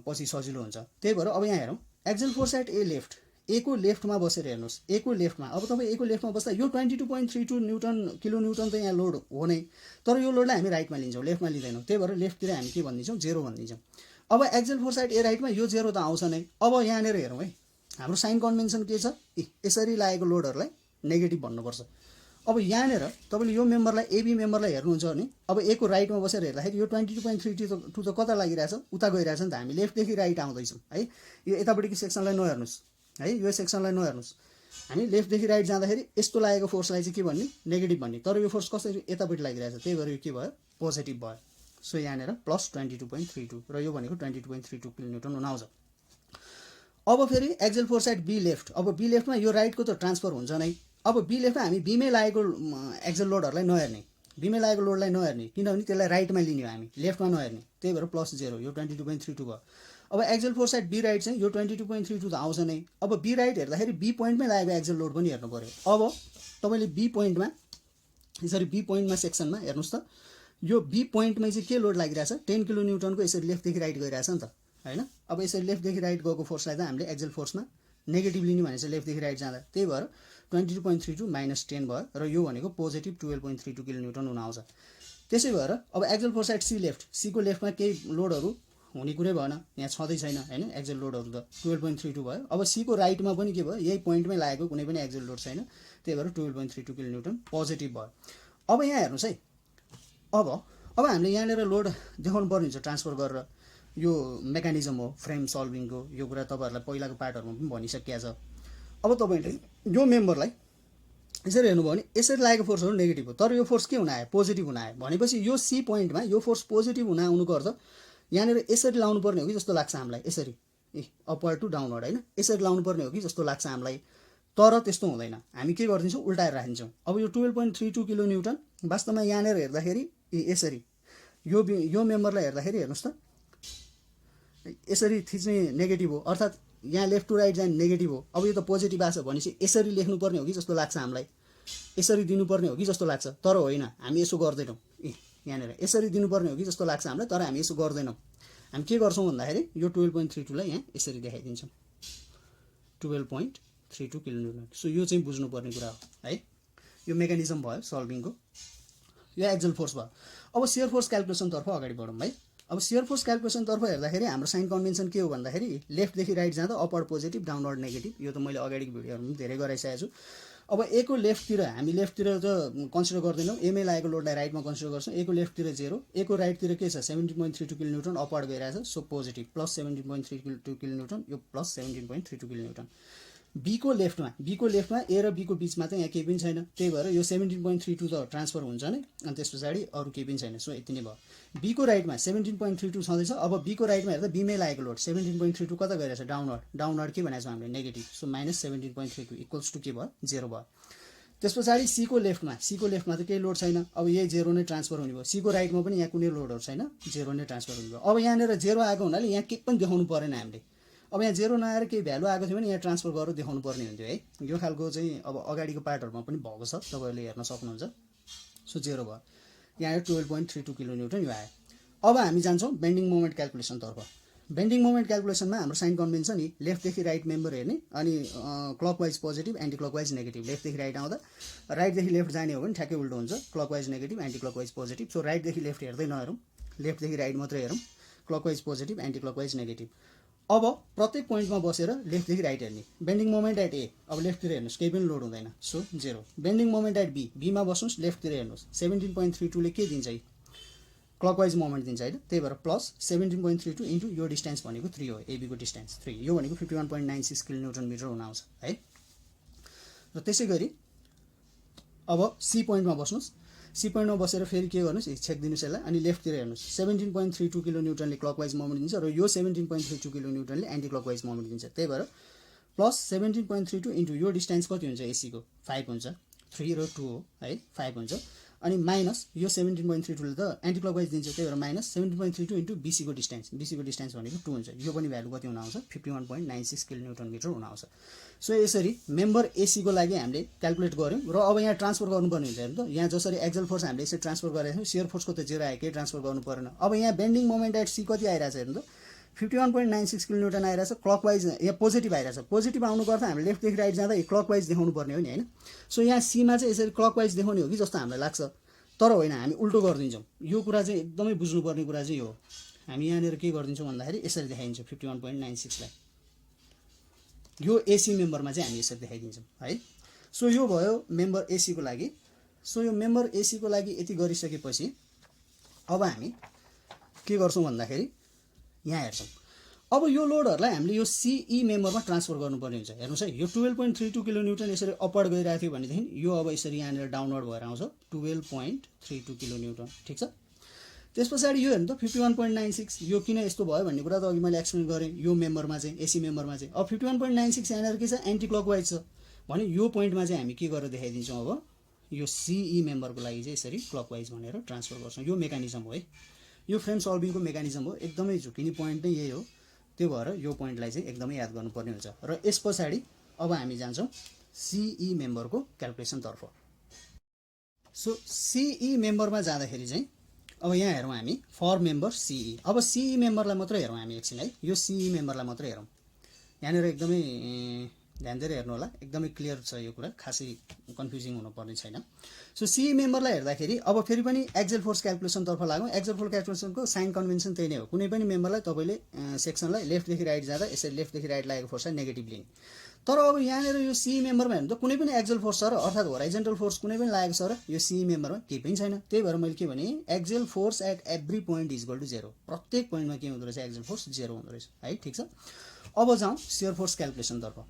A: पछि सजिलो हुन्छ। त्यही भएर अब यहाँ हेरौँ axial force at A left, A को लेफ्टमा बसेर हेर्नुहोस्। ए को लेफ्टमा अब तपाईँ ए को लेफ्टमा बस्दा यो 22.32 न्युटन किलोन्युटन त यहाँ लोड हो नै, तर यो लोडलाई हामी राइटमा लिन्छौँ, लेफ्टमा लिँदैनौँ। त्यही भएर लेफ्टतिर हामी के भनिदिन्छौँ, 0 भनिदिन्छौँ। अब एक्जेल फोर्स एट ए राइटमा यो 0 त आउँछ नै। अब यहाँनिर हेरौँ है, हाम्रो साइन कन्भेन्सन के छ, यसरी लागेको लोडहरूलाई नेगेटिभ भन्नुपर्छ। अब यहाँनिर तपाईँले यो मेम्बरलाई एबी मेम्बरलाई हेर्नुहुन्छ भने अब ए को राइटमा बसेर हेर्दाखेरि यो 22.32 त कता लागिरहेछ, उता गइरहेछ नि त। हामी लेफ्टदेखि राइट आउँदैछौँ है। यो यतापट्टिको सेक्सनलाई नहेर्नुहोस् है, यो सेक्सनलाई नहेर्नुहोस्। हामी लेफ्टदेखि राइट जाँदाखेरि यस्तो लागेको फोर्सलाई चाहिँ के भन्ने, नेगेटिभ भन्ने। तर यो फोर्स कसरी यतापट्टि लागिरहेछ, त्यही भएर यो के भयो, पोजिटिभ भयो। सो यहाँनिर प्लस 22.32 र यो भनेको 22.32 किलोन्युटन हुन आउँछ। अब फेरि axial force at B left. अब बी लेफ्टमा यो राइटको त ट्रान्सफर हुन्छ नै। अब बी लेफ्टमा हामी बीमै लागेको एक्जेल लोडहरूलाई नहेर्ने, बीमै लागेको लोडलाई नहेर्ने, किनभने त्यसलाई राइटमा लिने हो हामी, लेफ्टमा नहेर्ने। त्यही भएर प्लस 0, यो 22.32 भयो। अब axial force at B right चाहिँ यो 22.32 त आउँछ नै। अब बी राइट हेर्दाखेरि बी पोइन्टमै लागेको एक्जेल लोड पनि हेर्नु पऱ्यो। अब तपाईँले बी पोइन्टमा यसरी बी पोइन्टमा सेक्सनमा हेर्नुहोस् त, यो बी पोइन्टमै चाहिँ के लोड लागिरहेछ, 10 किलो न्युटनको यसरी लेफ्टदेखि राइट गइरहेछ नि त होइन। अब यसरी लेफ्टदेखि राइट गएको फोर्सलाई त हामीले एक्जेल फोर्समा नेगेटिभ लिने भनेपछि लेफ्टदेखि राइट जाँदा, त्यही भएर 22.32 माइनस 10 भयो र यो भनेको पोजिटिभ 12.32 किलो न्युटन हुन आउँछ। त्यसै भएर अब axial force at C left, सीको लेफ्टमा केही लोडहरू हुने कुरै भएन, यहाँ छँदै छैन होइन। एक्जेल लोडहरू त 12.32 भयो। अब सीको राइटमा पनि के भयो, यही पोइन्टमै लागेको कुनै पनि एक्जेल लोड छैन, त्यही भएर 12.32 किलो न्युटन पोजिटिभ भयो। अब यहाँ हेर्नुहोस् है, अब हामीले यहाँनिर लोड देखाउनु पर्ने हुन्छ ट्रान्सफर गरेर। यो मेकानिजम हो फ्रेम सल्भिङको, यो कुरा तपाईँहरूलाई पहिलाको पार्टहरूमा पनि भनिसकिया छ। अब तपाईँले यो मेम्बरलाई यसरी हेर्नुभयो भने यसरी लागेको फोर्सहरू नेगेटिभ हो, तर यो फोर्स के हुन आयो, पोजिटिभ हुन आयो। भनेपछि यो सी पोइन्टमा यो फोर्स पोजिटिभ हुन आउनुको अर्थ यहाँनिर यसरी लाउनु पर्ने हो कि जस्तो लाग्छ हामीलाई, यसरी अपवर्ड टु डाउनवर्ड होइन, यसरी लाउनु पर्ने हो कि जस्तो लाग्छ हामीलाई। तर त्यस्तो हुँदैन, हामी के गरिदिन्छौँ, उल्टाएर राखिन्छौँ। अब यो 12.32 किलो न्युटन वास्तवमा यहाँनिर हेर्दाखेरि यसरी यो मेम्बरलाई हेर्दाखेरि हेर्नुहोस् त, यसरी थिच्ने नेगेटिभ हो, अर्थात् यहाँ लेफ्ट टु राइट जाने नेगेटिभ हो। अब यो त पोजिटिभ आएको छ भनेपछि यसरी लेख्नुपर्ने हो कि जस्तो लाग्छ हामीलाई, यसरी दिनुपर्ने हो कि जस्तो लाग्छ, तर होइन, हामी यसो गर्दैनौँ। यहाँनिर यसरी दिनुपर्ने हो कि जस्तो लाग्छ हामीलाई, तर हामी यसो गर्दैनौँ। हामी के गर्छौँ भन्दाखेरि यो 12.32 यहाँ यसरी देखाइदिन्छौँ, 12.32 किलो न्युटन। सो यो चाहिँ बुझ्नुपर्ने कुरा हो है। यो मेकानिजम भयो सल्भिङको, यो एक्जेल फोर्स भयो। अब सियर फोर्स क्यालकुलेसनतर्फ अगाडि बढौँ है। अब सियर फोर्स क्यालकुलेसनतर्फ हेर्दाखेरि हाम्रो साइन कन्भेन्सन के हो भन्दाखेरि लेफ्टदेखि राइट जाँदा अपवर्ड पोजिटिभ, डाउनवर्ड नेगेटिभ। यो त मैले अगाडिको भिडियोहरू पनि धेरै गराइसकेको छु। अब ए को लेफ्टतिर हामी लेफ्टतिर त कन्सिडर गर्दैनौँ, एमै लागेको लोडलाई राइटमा कन्सिडर गर्छौँ। ए को लेफ्टतिर 0, ए को राइटतिर के छ, 17.32 किलो न्युटन अपवर्ड गइरहेछ, so positive plus 17.32 kilo newton, यो प्लस 17.32 किलो न्युटन। बीको लेफ्टमा ए र बीको बिचमा चाहिँ यहाँ केही पनि छैन, त्यही भएर यो 17.32 त ट्रान्सफर हुन्छ नै, अनि त्यस पछाडि अरू केही पनि छैन। सो यति नै भयो। बीको राइटमा 17.32 छँदैछ। अब बीको राइटमा हेर्दा बीमै लागेको लोड 17.32 कता गइरहेछ, डाउनवर्ड के भनेको छ हामीले, negative. So minus 17.32 equals to के भयो, 0 भयो। त्यस पछाडि सीको लेफ्टमा त केही लोड छैन, अब यही 0 नै ट्रान्सफर हुने भयो। सीको राइटमा पनि यहाँ कुनै लोडहरू छैन, 0 नै ट्रान्सफर हुने भयो। अब यहाँनिर 0 आएको हुनाले यहाँ केही पनि देखाउनु परेन हामीले। अब यहाँ 0 नआएर केही भ्यालु आएको थियो भने यहाँ ट्रान्सफर गरेर देखाउनु पर्ने हुन्थ्यो है। यो खालको चाहिँ अब अगाडिको पार्टहरूमा पनि भएको छ, तपाईँहरूले हेर्न सक्नुहुन्छ। सो 0 भयो। यहाँ 12.32 किलो न्युटन यो आयो। अब हामी जान्छौँ बेन्डिङ मोमेन्ट क्यालकुलेसनतर्फ। बेन्डिङ मोमेन्ट क्यालकुलेसनमा हाम्रो साइन कन्भेन्सन नि लेफ्टदेखि राइट मेम्बर हेर्ने, अनि clockwise positive, anti clockwise negative. लेफ्टदेखि राइट आउँदा राइटदेखि लेफ्ट जाने हो भने ठ्याक्कै उल्टो हुन्छ, clockwise negative, anti clockwise positive. So राइटदेखि लेफ्ट हेर्दै नहेरौँ, लेफ्टदेखि राइट मात्रै हेरौँ, clockwise positive, anti clockwise negative. अब प्रत्येक पोइन्टमा बसेर लेफ्टदेखि राइट हेर्ने। बेन्डिङ मोमेन्ट एट ए, अब लेफ्टतिर हेर्नुहोस्, केही पनि लोड हुँदैन, so 0। Bending moment at B, बीमा बस्नुहोस्, लेफ्टतिर हेर्नुहोस्, 17.32 के दिन्छ, क्लकवाइज मोमेन्ट दिन्छ होइन, त्यही भएर प्लस 17.32 इन्टु यो डिस्टेन्स भनेको 3 हो, एबीको डिस्टेन्स 3, यो भनेको 51.96 किलो न्युटन मिटर हुन आउँछ है। र त्यसै गरी अब सी पोइन्टमा बस्नुहोस्, सी पोइन्टमा बसेर फेरि के गर्नुहोस्, चेक दिनुहोस् यसलाई, अनि लेफ्टतिर हेर्नुहोस्, 17.32 किलो न्युटनले क्लकवाइज मोमेन्ट दिन्छ र यो 17.32 किलो न्युटनले एन्टी क्लकवाइज मोमेन्ट दिन्छ। त्यही भएर प्लस 17.32 इन्टु यो डिस्टेन्स कति हुन्छ, एसीको 5 हुन्छ, 3 र 2 हो है, 5 हुन्छ, अनि माइनस यो 17.32 त एन्टी क्लकवाइज दिन्छ, त्यही भएर माइनस 17.32 इन्टु बीसीको डिस्टेन्स भनेको 2 हुन्छ। यो पनि भ्यालु कति हुन आउँछ, 51.96 किलो न्युटन मिटर हुन आउँछ। सो यसरी मेम्बर एसीको लागि हामीले क्यालकुलेट गऱ्यौँ। र अब यहाँ ट्रान्सफर गर्नुपर्ने हुन्छ हेर्नु त, यहाँ जसरी एक्जेल फोर्स हामीले यसरी ट्रान्सफर गरेको थियौँ, सियर फोर्सको त 0 आयो, केही ट्रान्सफर गर्नु परेन। अब यहाँ बेन्डिङ मोमेन्ट एट सी कति आइरहेछ हेर्नु त, 51.96 किलो न्युटन आइरहेछ, क्लकवाइज यहाँ पोजिटिभ आइरहेछ। पोजिटिभ आउनुको अर्थ हामीले लेफ्टदेखि राइट जाँदा क्लकवाइज देखाउनु पर्ने हो नि होइन। सो यहाँ सीमा चाहिँ यसरी क्लकवाइज देखाउने हो कि जस्तो हामीलाई लाग्छ, तर होइन, हामी उल्टो गरिदिन्छौँ। यो कुरा चाहिँ एकदमै बुझ्नुपर्ने कुरा चाहिँ यो हो। हामी यहाँनिर के गरिदिन्छौँ भन्दाखेरि यसरी देखाइदिन्छौँ 51.96 लाई, यो एसी मेम्बरमा चाहिँ हामी यसरी देखाइदिन्छौँ है। सो यो भयो मेम्बर एसीको लागि। सो यो मेम्बर एसीको लागि यति गरिसकेपछि अब हामी के गर्छौँ भन्दाखेरि यहाँ हेर्छौँ। अब यो लोडहरूलाई हामीले यो सिई मेम्बरमा ट्रान्सफर गर्नुपर्ने हुन्छ। हेर्नुहोस् है, यो 12.32 किलोन्युटन यसरी अपवर्ड गइरहेको थियो भनेदेखि यो अब यसरी यहाँनिर डाउनवर्ड भएर आउँछ 12.32 किलोन्युटन। ठिक छ। त्यस पछाडि यो हेर्नु त 51.96 यो किन यस्तो भयो भन्ने कुरा त अघि मैले एक्सप्लेन गरेँ। यो मेम्बरमा चाहिँ एसी मेम्बरमा चाहिँ अब 51.96 यहाँनिर के छ, एन्टी क्लकवाइज छ भने यो पोइन्टमा चाहिँ हामी के गरेर देखाइदिन्छौँ। अब यो सिई मेम्बरको लागि चाहिँ यसरी क्लकवाइज भनेर ट्रान्सफर गर्छौँ। यो मेकानिजम हो है, यो फ्रेम सल्भिङको मेकानिजम हो। एकदमै झुकिने पोइन्ट नै यही हो। त्यो भएर यो पोइन्टलाई चाहिँ एकदमै याद गर्नुपर्ने हुन्छ। र यस पछाडि अब हामी जान्छौँ सिई मेम्बरको क्यालकुलेसनतर्फ। सो सिई मेम्बरमा जाँदाखेरि चाहिँ अब यहाँ हेरौँ हामी फर मेम्बर सिई। अब सिई मेम्बरलाई मात्रै हेरौँ हामी एकछिन है, यो सिई मेम्बरलाई मात्रै हेरौँ। यहाँनिर एकदमै ध्यान दिएर हेर्नु होला, एकदमै क्लियर छ यो कुरा, खासै कन्फ्युजिङ हुनुपर्ने छैन। सो सिई मेम्बरलाई हेर्दाखेरि अब फेरि पनि एक्जेल फोर्स क्यालकुलेसनतर्फ लागौँ। एक्जेल फोर्स क्यालकुलेसनको साइन कन्भेन्सन त्यही नै हो। कुनै पनि मेम्बरलाई तपाईँले सेक्सनलाई लेफ्टदेखि राइट जाँदा यसरी लेफ्टदेखि राइट लागेको फोर्सलाई नेगेटिभ लिने। तर अब यहाँनिर यो सिई मेम्बरमा हेर्नु त कुनै पनि एक्जेल फोर्स छ र अर्थात् होराइजेन्टल फोर्स कुनै पनि लागेको छ र यो सिई मेम्बरमा केही पनि छैन। त्यही भएर मैले के भने axial force at every point is equal to 0। प्रत्येक पोइन्टमा के हुँदो रहेछ, एक्जेल फोर्स 0 हुँदो रहेछ है। ठिक छ। अब जाउँ सियर फोर्स क्यालकुलेसनतर्फ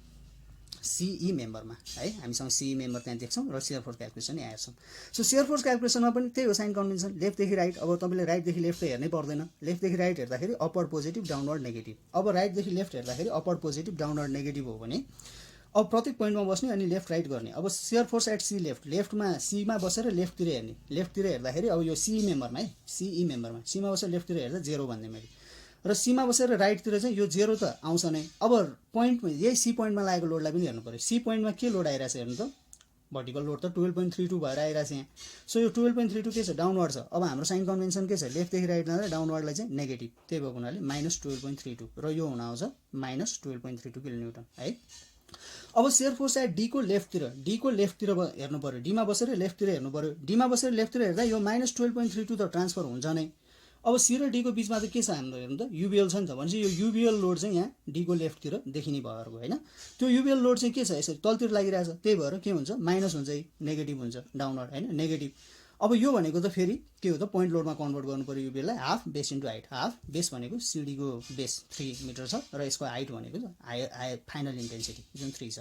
A: सिई मेम्बरमा है। हामीसँग सिई मेम्बर त्यहाँ देख्छौँ र सियर फोर्स क्यालकुलेसन यहाँ हेर्छौँ। सो सियर फोर्स क्यालकुलेसनमा पनि त्यही हो, साइन कन्भेन्सन लेफ्टदेखि राइट। अब तपाईँले राइटदेखि लेफ्ट त हेर्नै पर्दैन। लेफ्टदेखि राइट हेर्दाखेरि अपवर्ड पोजिटिभ डाउनवर्ड नेगेटिभ। अब राइटदेखि लेफ्ट हेर्दाखेरि अपवर्ड पोजिटिभ डाउनवर्ड नेगेटिभ हो भने अब प्रत्येक पोइन्टमा बस्ने अनि लेफ्ट राइट गर्ने। अब shear force at C left, लेफ्टमा सीमा बसेर लेफ्टतिर हेर्ने। लेफ्टतिर हेर्दाखेरि अब यो सिई मेम्बरमा है, सिई मेम्बरमा सीमा बसेर लेफ्टतिर हेर्दा 0 भन्ने मैले, र सीमा बसेर राइटतिर चाहिँ यो 0 त आउँछ नै। अब पोइन्टमा यही सी पोइन्टमा लागेको लोडलाई पनि हेर्नु पऱ्यो। सी पोइन्टमा के लोड आइरहेछ हेर्नु त, भर्टिकल लोड त 12.32 भएर आइरहेछ यहाँ। सो यो 12.32 के छ, डाउनवर्ड छ। अब हाम्रो साइन कन्भेन्सन के छ, लेफ्टदेखि राइट जाँदा डाउनवर्डलाई चाहिँ नेगेटिभ। त्यही भएको हुनाले -12.32 र यो हुन आउँछ -12.32 किलोन्युटन है। अब सियर फोर्स एट डीको लेफ्टतिर हेर्नु पऱ्यो। डीमा बसेर लेफ्टतिर हेर्नु पऱ्यो। डीमा बसेर लेफ्टतिर हेर्दा यो -12.32 त ट्रान्सफर हुन्छ नै। अब सी र डीको बिचमा त के छ हाम्रो हेर्नु त, युबिएल छ नि त। भनेपछि यो युबिएल लोड चाहिँ यहाँ डीको लेफ्टतिर देखिने भइरहेको होइन। त्यो युबिएल लोड चाहिँ के छ, यसरी तलतिर लागिरहेछ। त्यही भएर के हुन्छ, माइनस हुन्छ, नेगेटिभ हुन्छ, डाउनवर्ड होइन, नेगेटिभ। अब यो भनेको त फेरि के हो त, पोइन्ट लोडमा कन्भर्ट गर्नु पऱ्यो युबिएललाई। Half base into height. Half base भनेको सिडीको बेस 3 मिटर छ र यसको हाइट भनेको फाइनल इन्टेन्सिटी जुन 3 छ।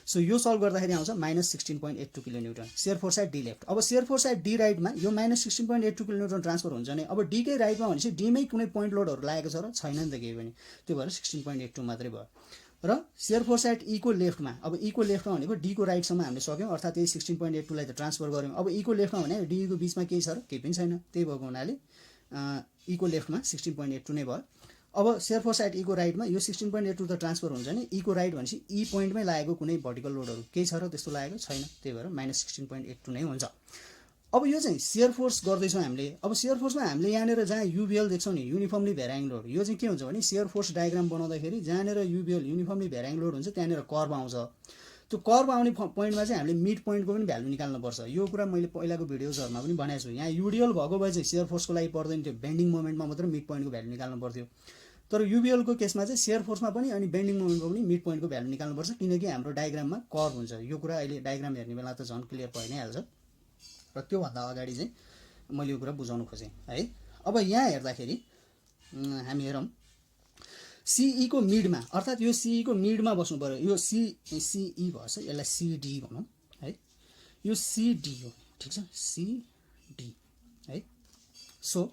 A: सो यो सल्भ गर्दाखेरि आउँछ -16.82 kilonewton shear force at D left. अब सियर फोर्स एट डी राइटमा यो -16.82 किलोन्युटन ट्रान्सफर हुन्छ नै। अब डीकै राइटमा भनेपछि डीमै कुनै पोइन्ट लोडहरू लागेको छ र छैन नि त केही पनि, त्यो भएर 16.82 मात्रै भयो। र सियर फोर्स एट ईको लेफ्टमा, अब ईको लेफ्टमा भनेको डीको राइटसम्म हामीले सक्यौँ, अर्थात् यही 16.82 लाई त ट्रान्सफर गऱ्यौँ। अब ईको लेफ्टमा भने डीको बिचमा केही छ र केही पनि छैन। त्यही भएको हुनाले ईको लेफ्टमा 16.82 नै भयो। अब सियर फोर्स एट ईको राइटमा यो 16.82 त ट्रान्सफर हुन्छ नि। ईको राइट भनेपछि ई पोइन्टमै लागेको कुनै भर्टिकल लोडहरू केही छ र त्यस्तो लागेको छैन। त्यही भएर -16.82 नै हुन्छ। अब यो चाहिँ सियर फोर्स गर्दैछौँ हामीले। अब सियर फोर्समा हामीले यहाँनिर जहाँ युबिएल देख्छौँ नि, युनिफर्मली भ्याराइङ लोड, यो चाहिँ के हुन्छ भने सियर फोर्स डायग्राम बनाउँदाखेरि जहाँनिर युबिएल युनिफर्मली भ्याराइङ लोड हुन्छ त्यहाँनिर कर्भ आउँछ। त्यो कर्भ आउने पोइन्टमा चाहिँ हामीले मिड पोइन्टको पनि भ्यालु निकाल्नुपर्छ। यो कुरा मैले पहिलाको भिडियोजहरूमा पनि भनेको छु। यहाँ युडिएल भएको भए चाहिँ सियर फोर्सको लागि पर्दैन थियो, बेन्डिङ मोमेन्टमा मात्र मिड पोइन्टको भ्यालु निकाल्नु पर्थ्यो। तर युबिएलको केसमा चाहिँ सियर फोर्समा पनि अनि बेन्डिङ मोमेन्टको पनि मिड पोइन्टको भ्यालु निकाल्नुपर्छ, किनकि हाम्रो डायग्राममा कर्भ हुन्छ। यो कुरा अहिले डायग्राम हेर्ने बेला त झन् क्लियर भइ नै हाल्छ। र त्योभन्दा अगाडि चाहिँ मैले यो कुरा बुझाउनु खोजेँ है। अब यहाँ हेर्दाखेरि हामी हेरौँ सिईको मिडमा, अर्थात् यो सिईको मिडमा बस्नु पऱ्यो। यो सिई भएछ, यसलाई सिडी भनौँ है। यो सिडी हो, ठिक छ, सिडी है। सो